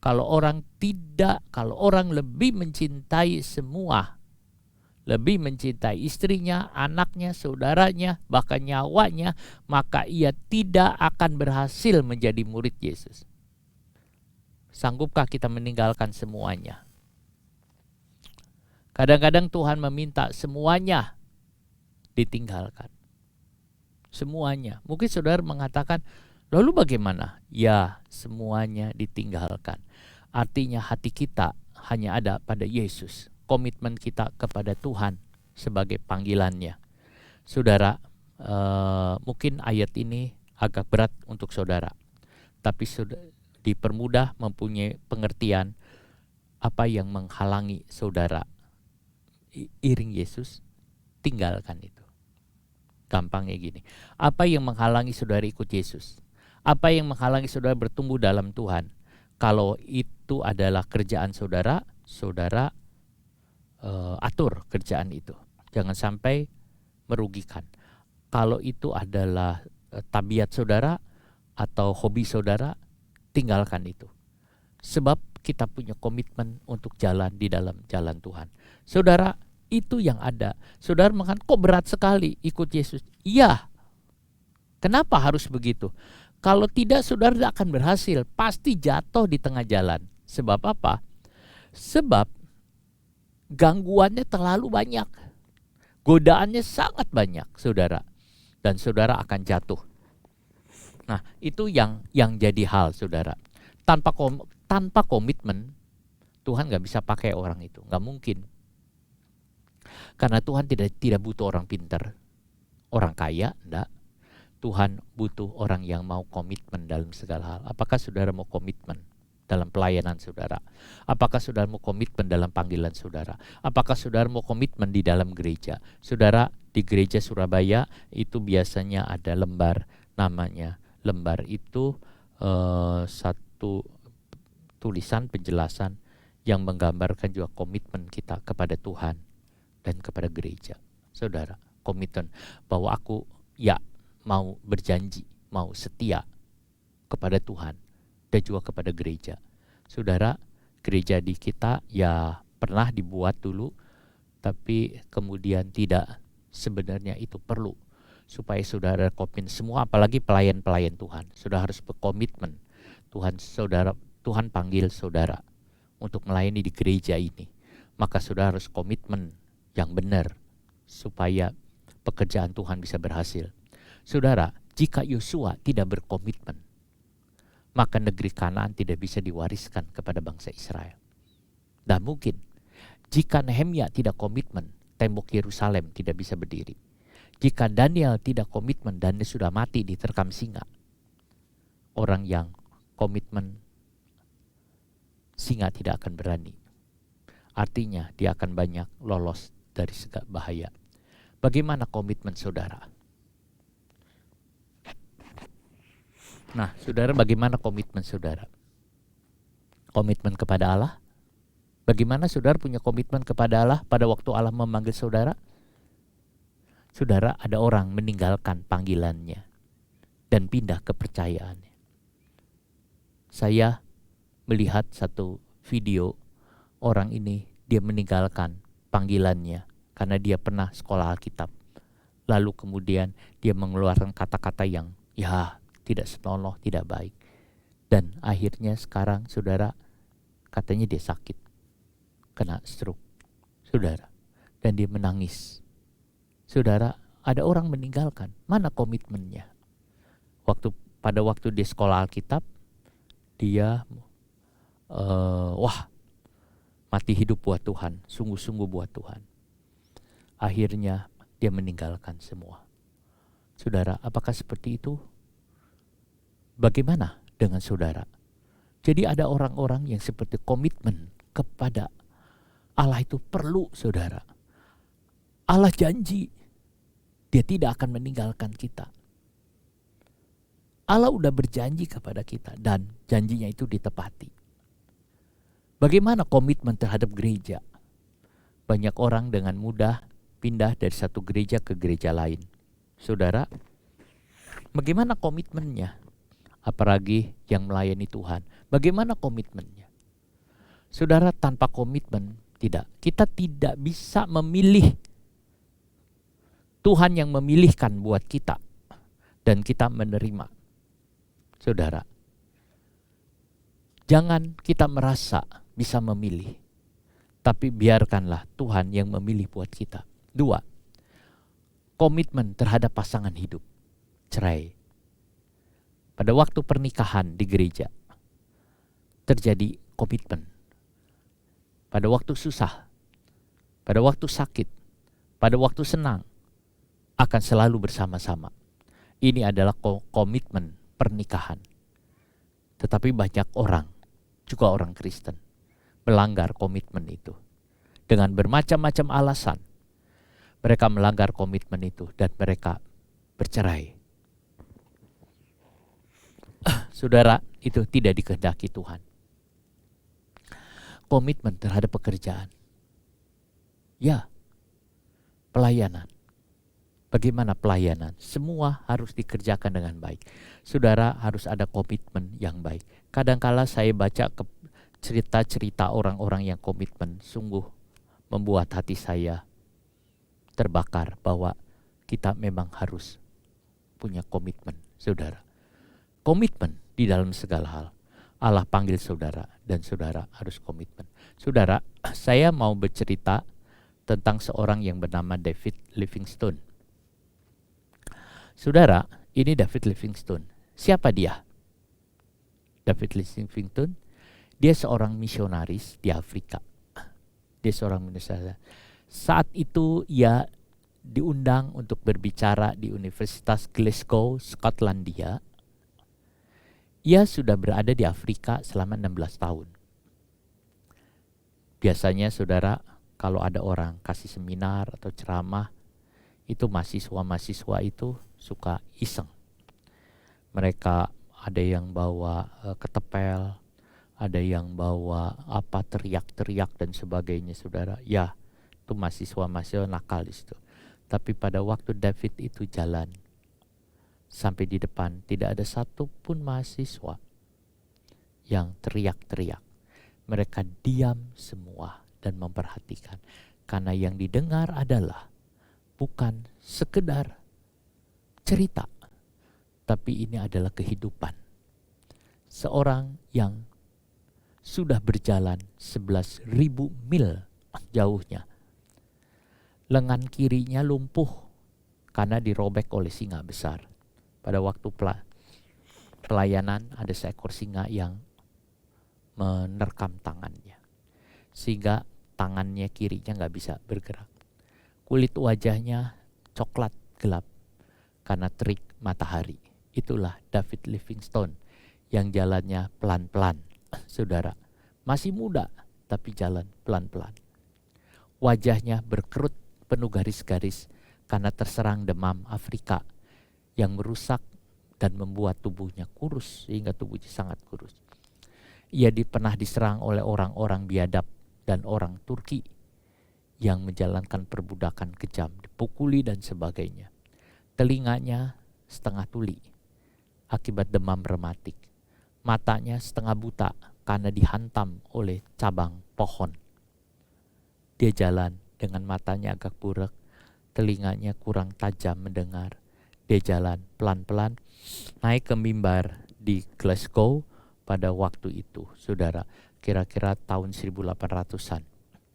kalau orang lebih mencintai semua, lebih mencintai istrinya, anaknya, saudaranya, bahkan nyawanya, maka ia tidak akan berhasil menjadi murid Yesus. Sanggupkah kita meninggalkan semuanya? Kadang-kadang Tuhan meminta semuanya ditinggalkan. Semuanya. Mungkin saudara mengatakan, lalu bagaimana? Ya, semuanya ditinggalkan. Artinya hati kita hanya ada pada Yesus. Komitmen kita kepada Tuhan sebagai panggilannya. Saudara, mungkin ayat ini agak berat untuk saudara. Tapi sudah dipermudah mempunyai pengertian apa yang menghalangi saudara iring Yesus, tinggalkan itu. Gampangnya gini, apa yang menghalangi saudara ikut Yesus? Apa yang menghalangi saudara bertumbuh dalam Tuhan? Kalau itu adalah kerjaan saudara, saudara atur kerjaan itu. Jangan sampai merugikan. Kalau itu adalah tabiat saudara atau hobi saudara, tinggalkan itu. Sebab kita punya komitmen untuk jalan di dalam jalan Tuhan. Saudara, itu yang ada. Saudara mengatakan, kok berat sekali ikut Yesus? Iya. Kenapa harus begitu? Kalau tidak, saudara tidak akan berhasil. Pasti jatuh di tengah jalan. Sebab apa? Sebab gangguannya terlalu banyak. Godaannya sangat banyak, saudara. Dan saudara akan jatuh. Nah, itu yang jadi hal, saudara. Tanpa komitmen, Tuhan gak bisa pakai orang itu. Gak mungkin. Karena Tuhan tidak butuh orang pintar, orang kaya, enggak. Tuhan butuh orang yang mau komitmen dalam segala hal. Apakah saudara mau komitmen dalam pelayanan saudara? Apakah saudara mau komitmen dalam panggilan saudara? Apakah saudara mau komitmen di dalam gereja? Saudara, di gereja Surabaya itu biasanya ada lembar, namanya. Lembar itu satu tulisan penjelasan yang menggambarkan juga komitmen kita kepada Tuhan dan kepada gereja. Saudara, komitmen bahwa aku mau berjanji, mau setia kepada Tuhan dan juga kepada gereja. Saudara, gereja di kita pernah dibuat dulu, tapi kemudian tidak. Sebenarnya itu perlu supaya saudara komitmen semua, apalagi pelayan-pelayan Tuhan. Saudara harus berkomitmen. Tuhan panggil saudara untuk melayani di gereja ini. Maka saudara harus komitmen yang benar supaya pekerjaan Tuhan bisa berhasil. Saudara, jika Yosua tidak berkomitmen, maka negeri Kanaan tidak bisa diwariskan kepada bangsa Israel. Dan mungkin jika Nehemia tidak komitmen, tembok Yerusalem tidak bisa berdiri. Jika Daniel tidak komitmen dan dia sudah mati diterkam singa, orang yang komitmen, singa tidak akan berani. Artinya dia akan banyak lolos dari segala bahaya. Bagaimana komitmen saudara? Nah, saudara, bagaimana komitmen saudara? Komitmen kepada Allah? Bagaimana saudara punya komitmen kepada Allah pada waktu Allah memanggil saudara? Saudara, ada orang meninggalkan panggilannya dan pindah kepercayaannya. Saya melihat satu video orang ini, dia meninggalkan panggilannya karena dia pernah sekolah Alkitab. Lalu kemudian dia mengeluarkan kata-kata yang tidak senonoh, tidak baik. Dan akhirnya sekarang saudara, katanya dia sakit, kena stroke, saudara. Dan dia menangis. Saudara, ada orang meninggalkan. Mana komitmennya? Pada waktu dia sekolah Alkitab, dia mati hidup buat Tuhan, sungguh-sungguh buat Tuhan. Akhirnya dia meninggalkan semua. Saudara, apakah seperti itu? Bagaimana dengan saudara? Jadi ada orang-orang yang seperti komitmen kepada Allah itu perlu, saudara. Allah janji dia tidak akan meninggalkan kita. Allah udah berjanji kepada kita dan janjinya itu ditepati. Bagaimana komitmen terhadap gereja? Banyak orang dengan mudah pindah dari satu gereja ke gereja lain. Saudara, bagaimana komitmennya? Apalagi yang melayani Tuhan. Bagaimana komitmennya? Saudara, tanpa komitmen kita tidak bisa memilih. Tuhan yang memilihkan buat kita dan kita menerima. Saudara, jangan kita merasa bisa memilih, tapi biarkanlah Tuhan yang memilih buat kita. 2, komitmen terhadap pasangan hidup. cerai. Pada waktu pernikahan di gereja terjadi komitmen. Pada waktu susah, pada waktu sakit, pada waktu senang, akan selalu bersama-sama. Ini adalah komitmen pernikahan. Tetapi banyak orang, juga orang Kristen, melanggar komitmen itu. Dengan bermacam-macam alasan, mereka melanggar komitmen itu dan mereka bercerai. Saudara, itu tidak dikehendaki Tuhan. Komitmen terhadap pekerjaan. Ya, pelayanan. Bagaimana pelayanan? Semua harus dikerjakan dengan baik. Saudara, harus ada komitmen yang baik. Kadangkala saya baca cerita-cerita orang-orang yang komitmen, sungguh membuat hati saya terbakar bahwa kita memang harus punya komitmen, saudara. Komitmen di dalam segala hal. Allah panggil saudara dan saudara harus komitmen. Saudara, saya mau bercerita tentang seorang yang bernama David Livingstone. Saudara, ini David Livingstone. Siapa dia? David Livingstone, dia seorang misionaris di Afrika. Dia seorang misionaris. Saat itu ia diundang untuk berbicara di Universitas Glasgow, Skotlandia. Ia sudah berada di Afrika selama 16 tahun. Biasanya saudara, kalau ada orang kasih seminar atau ceramah, itu mahasiswa-mahasiswa itu suka iseng. Mereka ada yang bawa ketepel, ada yang bawa teriak-teriak dan sebagainya, saudara. Ya, itu mahasiswa-mahasiswa nakal di situ. Tapi pada waktu David itu jalan, sampai di depan tidak ada satupun mahasiswa yang teriak-teriak. Mereka diam semua dan memperhatikan. Karena yang didengar adalah bukan sekedar cerita, tapi ini adalah kehidupan. Seorang yang sudah berjalan 11.000 mil jauhnya. Lengan kirinya lumpuh karena dirobek oleh singa besar. Pada waktu pelayanan ada seekor singa yang menerkam tangannya. Sehingga tangannya kirinya gak bisa bergerak. Kulit wajahnya coklat gelap karena terik matahari. Itulah David Livingstone yang jalannya pelan-pelan. Saudara, masih muda tapi jalan pelan-pelan. Wajahnya berkerut penuh garis-garis karena terserang demam Afrika yang merusak dan membuat tubuhnya kurus sehingga tubuhnya sangat kurus. Ia pernah diserang oleh orang-orang biadab dan orang Turki yang menjalankan perbudakan kejam, dipukuli dan sebagainya. Telinganya setengah tuli akibat demam rematik. Matanya setengah buta karena dihantam oleh cabang pohon. Dia jalan dengan matanya agak burak, telinganya kurang tajam mendengar. Dia jalan pelan-pelan naik ke mimbar di Glasgow pada waktu itu, saudara. Kira-kira tahun 1800-an,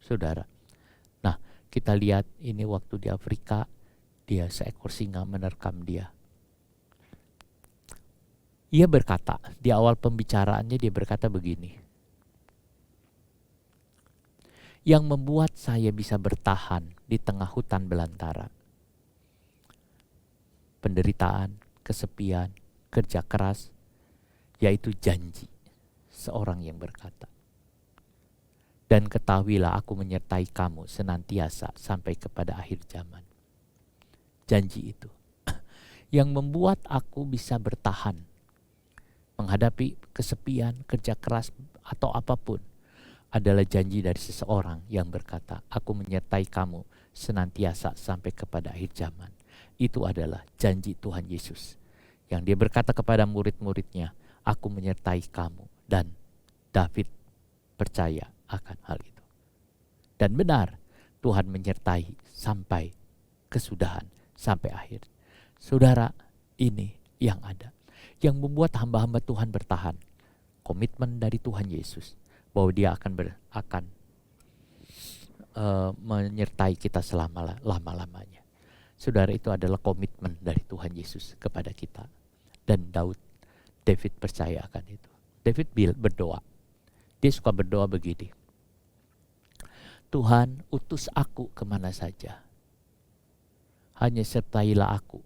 saudara. Nah, kita lihat ini waktu di Afrika, dia seekor singa menerkam dia. Ia berkata, di awal pembicaraannya dia berkata begini. Yang membuat saya bisa bertahan di tengah hutan belantara. Penderitaan, kesepian, kerja keras, yaitu janji seorang yang berkata. Dan ketahuilah aku menyertai kamu senantiasa sampai kepada akhir zaman. Janji itu yang membuat aku bisa bertahan menghadapi kesepian, kerja keras atau apapun adalah janji dari seseorang yang berkata, aku menyertai kamu senantiasa sampai kepada akhir zaman. Itu adalah janji Tuhan Yesus yang dia berkata kepada murid-muridnya, aku menyertai kamu. Dan David percaya akan hal itu. Dan benar, Tuhan menyertai sampai kesudahan, sampai akhir. Saudara, ini yang ada, yang membuat hamba-hamba Tuhan bertahan. Komitmen dari Tuhan Yesus bahwa dia akan menyertai kita selama-lamanya. Saudara, itu adalah komitmen dari Tuhan Yesus kepada kita. Dan David percaya akan itu. David berdoa. Dia suka berdoa begini. Tuhan, utus aku kemana saja. Hanya sertailah aku.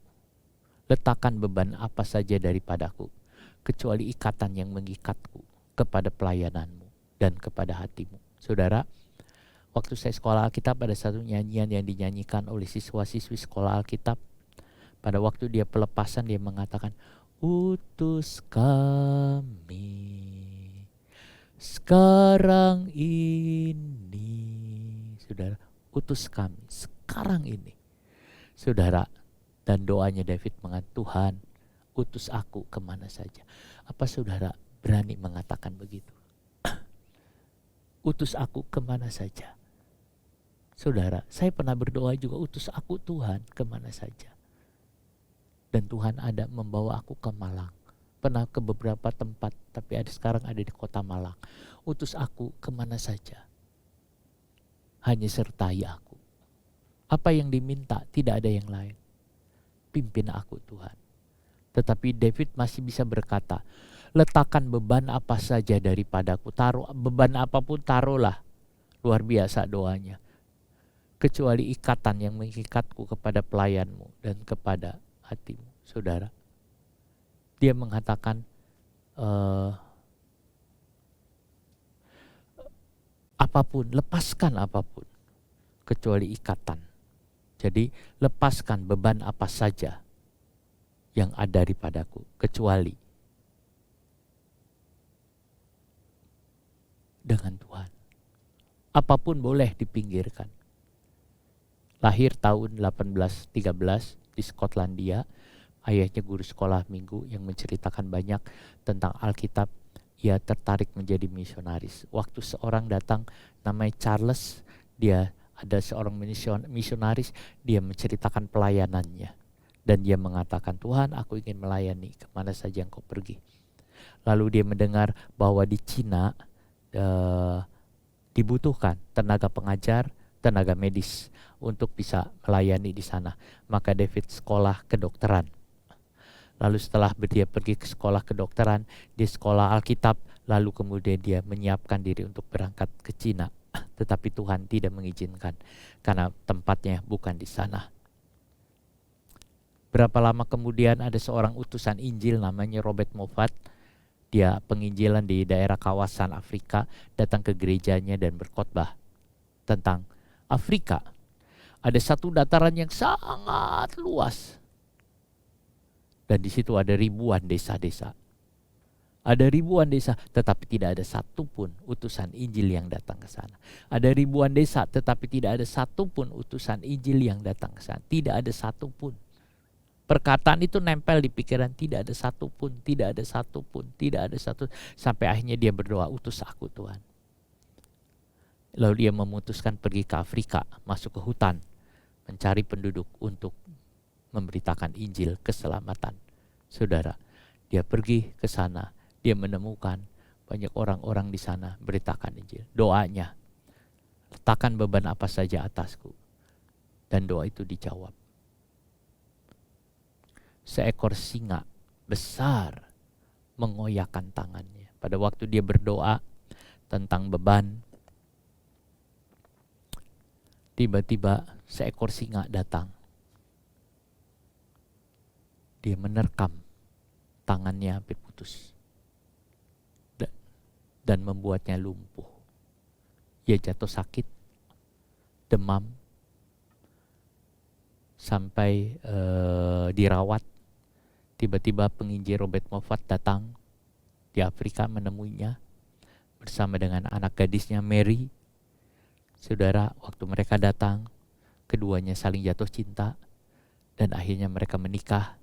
Letakkan beban apa saja daripadaku, kecuali ikatan yang mengikatku kepada pelayananmu dan kepada hatimu. Saudara, waktu saya sekolah Alkitab, ada satu nyanyian yang dinyanyikan oleh siswa-siswi sekolah Alkitab. Pada waktu dia pelepasan, dia mengatakan, utus kami sekarang ini. Saudara, utus kami sekarang ini. Saudara, dan doanya David mengatakan, Tuhan, utus aku kemana saja. Apa saudara berani mengatakan begitu? Utus aku kemana saja. Saudara, saya pernah berdoa juga, utus aku Tuhan kemana saja. Dan Tuhan ada membawa aku ke Malang. Pernah ke beberapa tempat, tapi sekarang ada di kota Malang. Utus aku kemana saja. Hanya sertai aku. Apa yang diminta, tidak ada yang lain. Pimpin aku Tuhan. Tetapi David masih bisa berkata, letakkan beban apa saja daripadaku. Taruh beban apapun, taruhlah. Luar biasa doanya. Kecuali ikatan yang mengikatku kepada pelayanmu dan kepada hatimu. Saudara, dia mengatakan apapun, lepaskan apapun kecuali ikatan. Jadi lepaskan beban apa saja yang ada daripadaku, kecuali dengan Tuhan. Apapun boleh dipinggirkan. Lahir tahun 1813 di Skotlandia. Ayahnya guru sekolah minggu yang menceritakan banyak tentang Alkitab. Ia tertarik menjadi misionaris. Waktu seorang datang namanya Charles, dia ada seorang misionaris, dia menceritakan pelayanannya. Dan dia mengatakan, Tuhan, aku ingin melayani kemana saja engkau pergi. Lalu dia mendengar bahwa di Cina dibutuhkan tenaga pengajar, tenaga medis untuk bisa melayani di sana. Maka David sekolah kedokteran. Lalu setelah dia pergi ke sekolah kedokteran, di sekolah Alkitab, lalu kemudian dia menyiapkan diri untuk berangkat ke Cina. Tetapi Tuhan tidak mengizinkan karena tempatnya bukan di sana. Berapa lama kemudian ada seorang utusan Injil namanya Robert Moffat. Dia penginjilan di daerah kawasan Afrika, datang ke gerejanya dan berkhotbah tentang Afrika. Ada satu dataran yang sangat luas. Dan di situ ada ribuan desa-desa. Ada ribuan desa, tetapi tidak ada satupun utusan Injil yang datang ke sana. Ada ribuan desa, tetapi tidak ada satupun utusan Injil yang datang ke sana. Tidak ada satupun. Perkataan itu nempel di pikiran, tidak ada satupun, tidak ada satupun, tidak ada satu. Sampai akhirnya dia berdoa, utus aku Tuhan. Lalu dia memutuskan pergi ke Afrika, masuk ke hutan, mencari penduduk untuk memberitakan Injil keselamatan. Saudara, dia pergi ke sana, dia menemukan banyak orang-orang di sana beritakan Injil. Doanya, letakkan beban apa saja atasku. Dan doa itu dijawab. Seekor singa besar mengoyakkan tangannya. Pada waktu dia berdoa tentang beban, tiba-tiba seekor singa datang. Dia menerkam tangannya hampir putus dan membuatnya lumpuh. Ia jatuh sakit, demam, sampai dirawat. Tiba-tiba penginjil Robert Moffat datang di Afrika menemuinya bersama dengan anak gadisnya Mary. Saudara, waktu mereka datang, keduanya saling jatuh cinta dan akhirnya mereka menikah.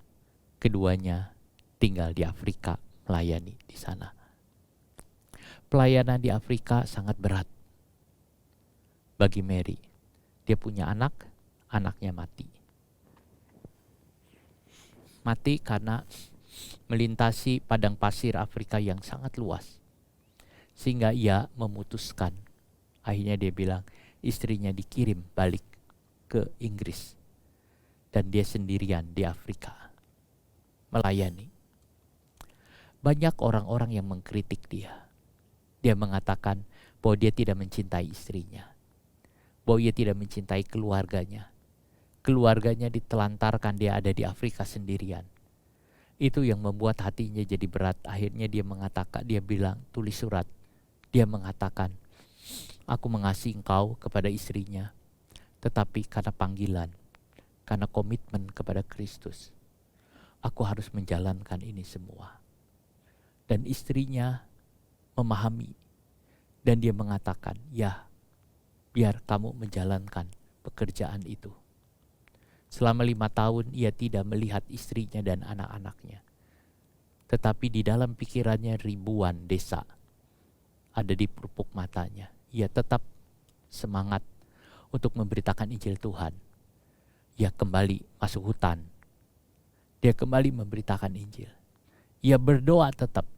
Keduanya tinggal di Afrika, melayani di sana. Pelayanan di Afrika sangat berat bagi Mary. Dia punya anak, anaknya mati. Mati karena melintasi padang pasir Afrika yang sangat luas. Sehingga ia memutuskan, akhirnya dia bilang istrinya dikirim balik ke Inggris. dan dia sendirian di Afrika melayani. Banyak orang-orang yang mengkritik dia. Dia mengatakan bahwa dia tidak mencintai istrinya, bahwa dia tidak mencintai keluarganya. Keluarganya ditelantarkan, dia ada di Afrika sendirian. Itu yang membuat hatinya jadi berat. Akhirnya dia mengatakan, dia bilang, tulis surat. Dia mengatakan, aku mengasihi engkau kepada istrinya, tetapi karena panggilan, karena komitmen kepada Kristus, aku harus menjalankan ini semua. Dan istrinya memahami, dan dia mengatakan, ya, biar kamu menjalankan pekerjaan itu. Selama 5 tahun ia tidak melihat istrinya dan anak-anaknya. Tetapi di dalam pikirannya ribuan desa ada di pupuk matanya. Ia tetap semangat untuk memberitakan Injil Tuhan. Ia kembali masuk hutan. Dia kembali memberitakan Injil. Ia berdoa tetap,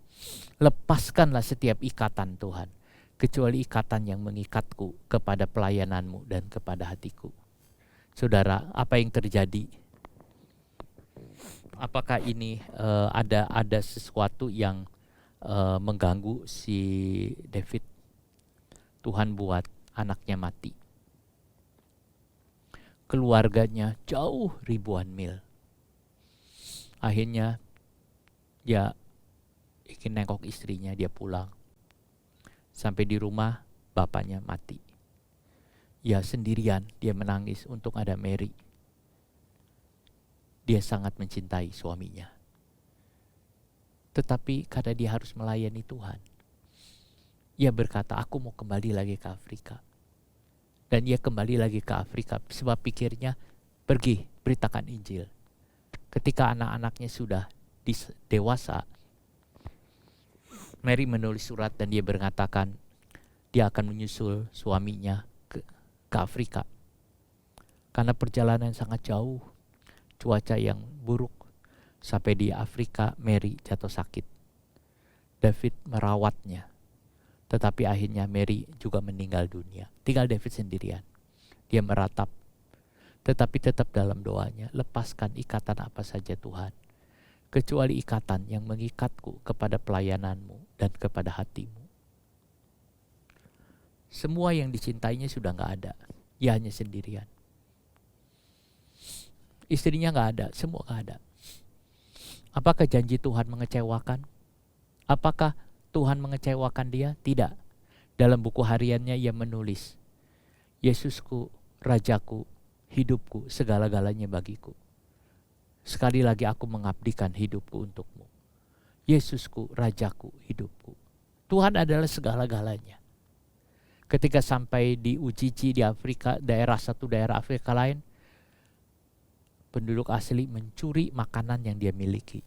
lepaskanlah setiap ikatan Tuhan, kecuali ikatan yang mengikatku kepada pelayananmu dan kepada hatiku. Saudara, apa yang terjadi? Apakah ini ada sesuatu yang mengganggu si David? Tuhan buat anaknya mati. Keluarganya jauh ribuan mil. Akhirnya dia ingin nengok istrinya, dia pulang. Sampai di rumah bapaknya mati. Ya sendirian, dia menangis untuk ada Mary. Dia sangat mencintai suaminya. Tetapi karena dia harus melayani Tuhan, ia berkata, aku mau kembali lagi ke Afrika. Dan ia kembali lagi ke Afrika sebab pikirnya, pergi beritakan Injil. Ketika anak-anaknya sudah dewasa, Mary menulis surat dan dia mengatakan dia akan menyusul suaminya ke Afrika. Karena perjalanan sangat jauh, cuaca yang buruk, sampai di Afrika Mary jatuh sakit. David merawatnya, tetapi akhirnya Mary juga meninggal dunia. Tinggal David sendirian. Dia meratap, tetapi tetap dalam doanya, lepaskan ikatan apa saja Tuhan, kecuali ikatan yang mengikatku kepada pelayananmu dan kepada hatimu. Semua yang dicintainya sudah gak ada. Ia hanya sendirian. Istrinya gak ada, semua gak ada. Apakah janji Tuhan mengecewakan? Apakah Tuhan mengecewakan dia? Tidak. Dalam buku hariannya ia menulis, Yesusku, Rajaku, hidupku, segala-galanya bagiku. Sekali lagi aku mengabdikan hidupku untukmu. Yesusku, Rajaku, hidupku. Tuhan adalah segala-galanya. Ketika sampai di Ujiji di Afrika, satu daerah Afrika lain, penduduk asli mencuri makanan yang dia miliki.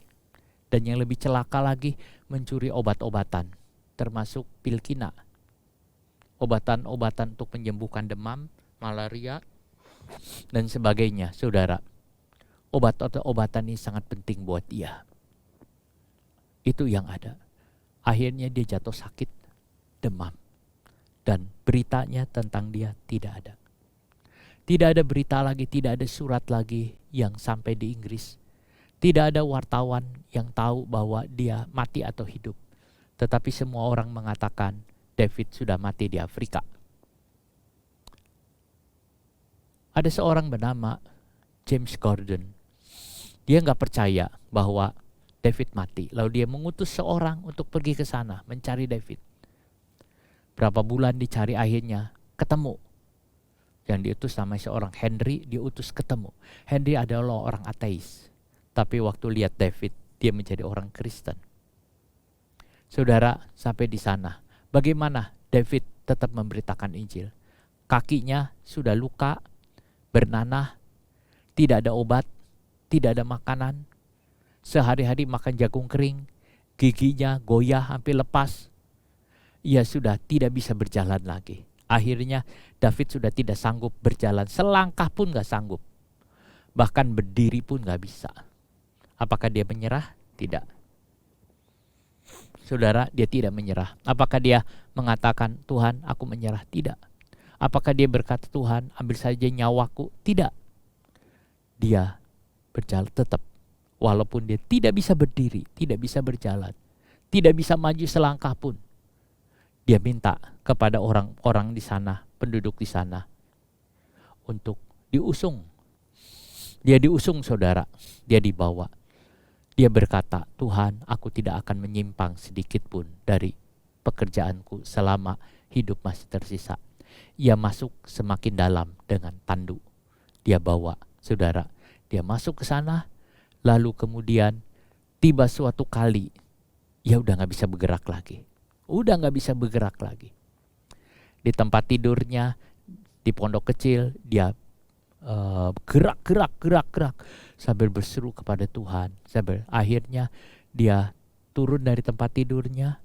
Dan yang lebih celaka lagi, mencuri obat-obatan, termasuk pil kina. Obatan-obatan untuk menyembuhkan demam, malaria, dan sebagainya. Saudara, obat-obatan ini sangat penting buat dia. Itu yang ada. Akhirnya dia jatuh sakit, demam. Dan beritanya tentang dia tidak ada. Tidak ada berita lagi, tidak ada surat lagi yang sampai di Inggris. Tidak ada wartawan yang tahu bahwa dia mati atau hidup. Tetapi semua orang mengatakan David sudah mati di Afrika. Ada seorang bernama James Gordon. Dia gak percaya bahwa David mati. Lalu dia mengutus seorang untuk pergi ke sana mencari David. Berapa bulan dicari, akhirnya ketemu. Yang diutus namanya seorang Henry, diutus ketemu. Henry adalah orang ateis. Tapi waktu lihat David, dia menjadi orang Kristen. Saudara, sampai di sana, bagaimana David tetap memberitakan Injil? Kakinya sudah luka, bernanah, tidak ada obat, tidak ada makanan. Sehari-hari makan jagung kering, giginya goyah hampir lepas. Ia sudah tidak bisa berjalan lagi. Akhirnya David sudah tidak sanggup berjalan, selangkah pun gak sanggup. Bahkan berdiri pun gak bisa. Apakah dia menyerah? Tidak. Saudara, dia tidak menyerah. Apakah dia mengatakan, Tuhan aku menyerah? Tidak. Apakah dia berkata, Tuhan ambil saja nyawaku? Tidak. dia berjalan tetap. Walaupun dia tidak bisa berdiri, tidak bisa berjalan, tidak bisa maju selangkah pun, dia minta kepada orang-orang di sana, penduduk di sana, untuk diusung. Dia diusung, saudara. Dia dibawa. Dia berkata, Tuhan, aku tidak akan menyimpang sedikit pun dari pekerjaanku selama hidup masih tersisa. Ia masuk semakin dalam dengan tanduk. Dia bawa, saudara. Dia masuk ke sana. Lalu kemudian tiba suatu kali, ya udah gak bisa bergerak lagi. Udah gak bisa bergerak lagi. Di tempat tidurnya, di pondok kecil, dia gerak sambil berseru kepada Tuhan. Sambil akhirnya dia turun dari tempat tidurnya,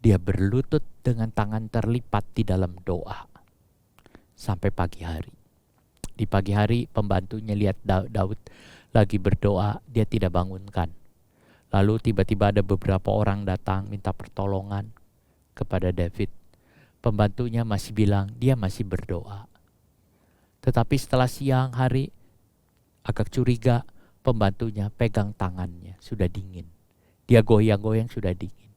dia berlutut dengan tangan terlipat di dalam doa. Sampai pagi hari. Di pagi hari pembantunya lihat Daud lagi berdoa, dia tidak bangunkan. Lalu tiba-tiba ada beberapa orang datang minta pertolongan kepada David. Pembantunya masih bilang dia masih berdoa. Tetapi setelah siang hari, agak curiga, pembantunya pegang tangannya, sudah dingin. Dia goyang-goyang, sudah dingin.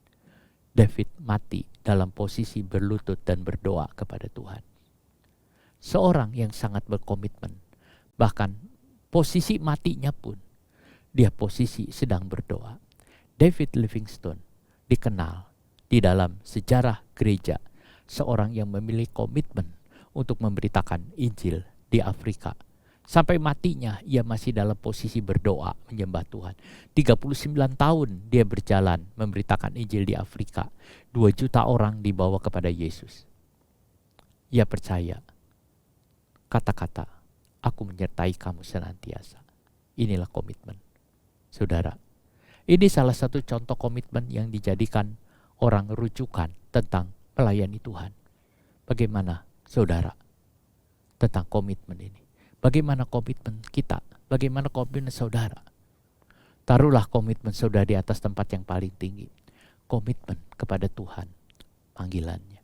David mati dalam posisi berlutut dan berdoa kepada Tuhan. Seorang yang sangat berkomitmen, bahkan posisi matinya pun, dia posisi sedang berdoa. David Livingstone dikenal di dalam sejarah gereja, seorang yang memiliki komitmen untuk memberitakan Injil di Afrika. Sampai matinya ia masih dalam posisi berdoa menyembah Tuhan. 39 tahun dia berjalan memberitakan Injil di Afrika. 2 juta orang dibawa kepada Yesus. Ia percaya, kata-kata, aku menyertai kamu senantiasa. Inilah komitmen. Saudara, ini salah satu contoh komitmen yang dijadikan orang rujukan tentang melayani Tuhan. Bagaimana saudara tentang komitmen ini? Bagaimana komitmen kita? Bagaimana komitmen saudara? Taruhlah komitmen saudara di atas tempat yang paling tinggi. Komitmen kepada Tuhan, panggilannya.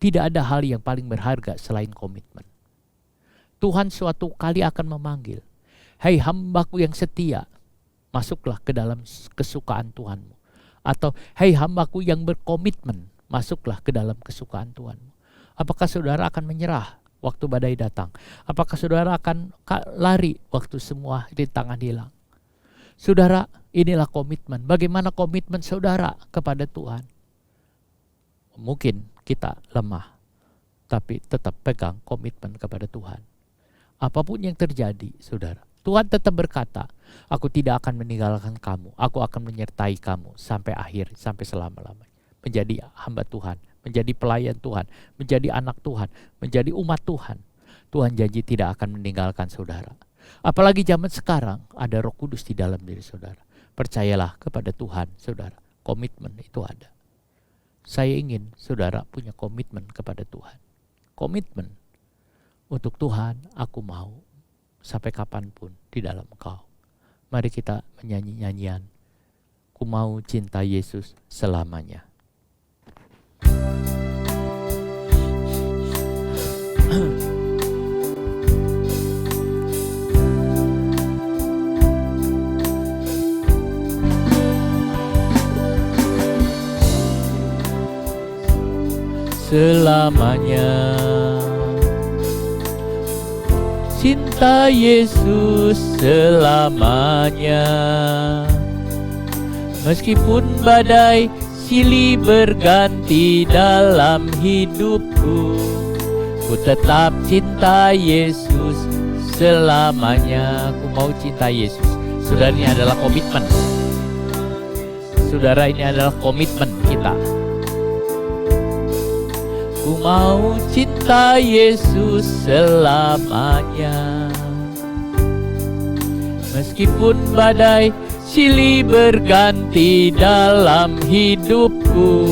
Tidak ada hal yang paling berharga selain komitmen. Tuhan suatu kali akan memanggil, "Hai hambaku yang setia, masuklah ke dalam kesukaan Tuhanmu." Atau, "Hai hambaku yang berkomitmen, masuklah ke dalam kesukaan Tuhanmu." Apakah saudara akan menyerah waktu badai datang? Apakah saudara akan lari waktu semua rintangan hilang? Saudara, inilah komitmen. Bagaimana komitmen saudara kepada Tuhan? Mungkin kita lemah, tapi tetap pegang komitmen kepada Tuhan. Apapun yang terjadi, saudara, Tuhan tetap berkata, "Aku tidak akan meninggalkan kamu. Aku akan menyertai kamu sampai akhir, sampai selama-lamanya." Menjadi hamba Tuhan, menjadi pelayan Tuhan, menjadi anak Tuhan, menjadi umat Tuhan. Tuhan janji tidak akan meninggalkan saudara. Apalagi zaman sekarang ada Roh Kudus di dalam diri saudara. Percayalah kepada Tuhan, saudara. Komitmen itu ada. Saya ingin saudara punya komitmen kepada Tuhan. Komitmen untuk Tuhan, aku mau sampai kapanpun di dalam Engkau. Mari kita menyanyi nyanyian, "Ku mau cinta Yesus selamanya." Selamanya cinta Yesus selamanya. Meskipun badai silih berganti dalam hidupku, ku tetap cinta Yesus selamanya. Ku mau cinta Yesus. Saudara, ini adalah komitmen. Saudara, ini adalah komitmen kita. Ku mau cinta Yesus selamanya. Meskipun badai silih berganti dalam hidupku,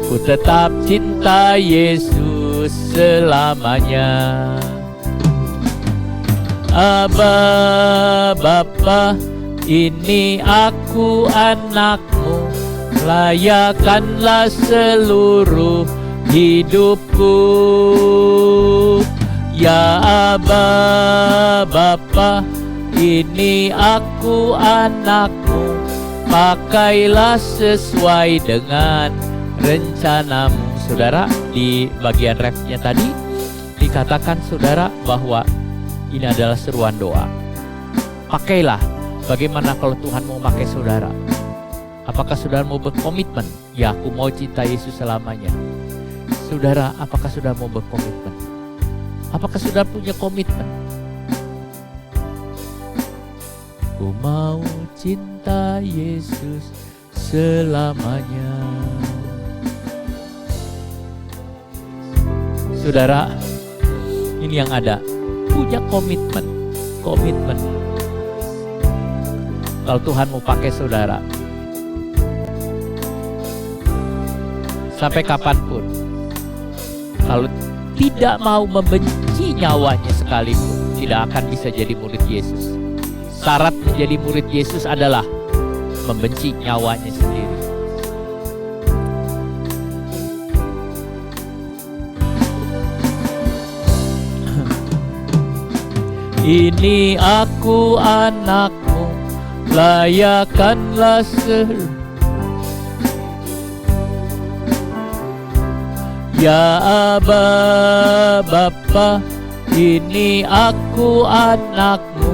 ku tetap cinta Yesus selamanya. Aba, Bapa, ini aku anakmu, layakanlah seluruh hidupku. Ya Aba Bapa, ini aku anakmu, pakailah sesuai dengan rencanamu. Saudara, di bagian refnya tadi dikatakan saudara bahwa ini adalah seruan doa. Pakailah. Bagaimana kalau Tuhan mau pakai saudara? Apakah saudara mau berkomitmen? Ya, aku mau cinta Yesus selamanya. Saudara, apakah saudara mau berkomitmen? Apakah saudara punya komitmen? Ku mau cinta Yesus selamanya. Saudara, ini yang ada, punya komitmen. Kalau Tuhan mau pakai saudara, sampai kapanpun, kalau tidak mau membenci nyawanya sekalipun, tidak akan bisa jadi murid Yesus. Syarat menjadi murid Yesus adalah membenci nyawanya sendiri. Ini aku anakmu, layakkanlah Ya Aba Bapa, ini aku anakmu.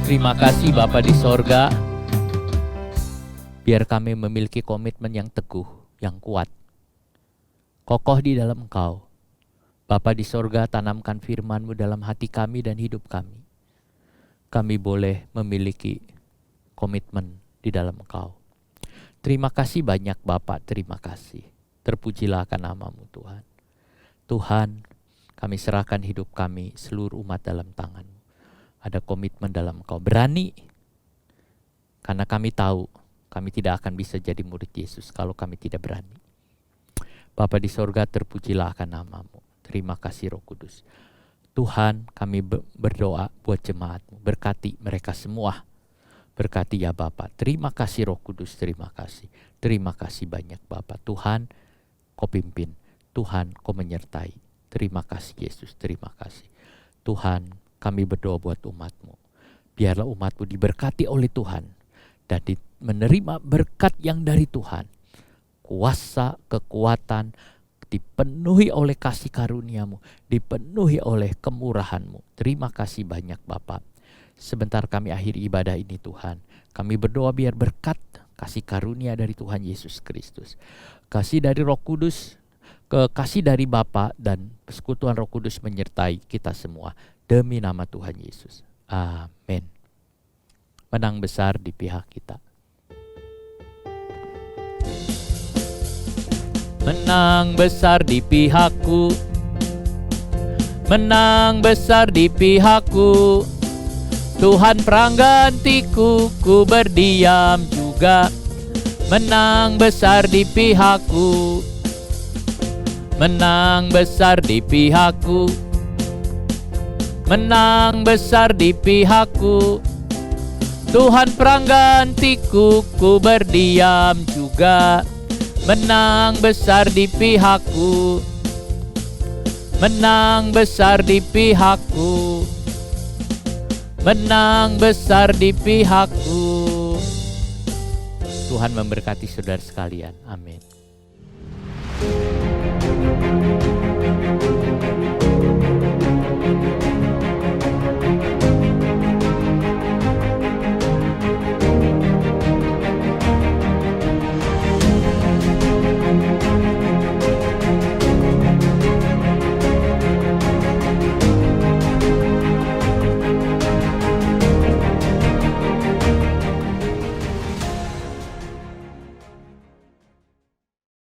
Terima kasih Bapa di sorga, biar kami memiliki komitmen yang teguh, yang kuat, kokoh di dalam Engkau. Bapa di sorga, tanamkan firman-Mu dalam hati kami dan hidup kami. Kami boleh memiliki komitmen di dalam Engkau. Terima kasih banyak Bapa, terima kasih. Terpujilah akan nama-Mu Tuhan. Tuhan, kami serahkan hidup kami, seluruh umat dalam tangan-Mu. Ada komitmen dalam Engkau, berani. Karena kami tahu, kami tidak akan bisa jadi murid Yesus kalau kami tidak berani. Bapa di sorga, terpujilah akan nama-Mu. Terima kasih Roh Kudus. Tuhan, kami berdoa buat jemaat-Mu. Berkati mereka semua. Berkati ya Bapa. Terima kasih Roh Kudus, terima kasih. Terima kasih banyak Bapa. Tuhan, Kau pimpin. Tuhan, Kau menyertai. Terima kasih Yesus, terima kasih. Tuhan, kami berdoa buat umat-Mu. Biarlah umat-Mu diberkati oleh Tuhan. Dan menerima berkat yang dari Tuhan. Kuasa, kekuatan, dipenuhi oleh kasih karunia-Mu, dipenuhi oleh kemurahan-Mu. Terima kasih banyak Bapa. Sebentar kami akhiri ibadah ini Tuhan. Kami berdoa biar berkat kasih karunia dari Tuhan Yesus Kristus, kasih dari Roh Kudus, kasih dari Bapa dan persekutuan Roh Kudus menyertai kita semua. Demi nama Tuhan Yesus. Amin. Menang besar di pihak kita. Menang besar di pihakku, menang besar di pihakku. Tuhan peranggantiku, ku berdiam juga. Menang besar di pihakku, menang besar di pihakku, menang besar di pihakku. Tuhan peranggantiku, ku berdiam juga. Menang besar di pihakku, menang besar di pihakku, menang besar di pihakku. Tuhan memberkati saudara sekalian. Amin.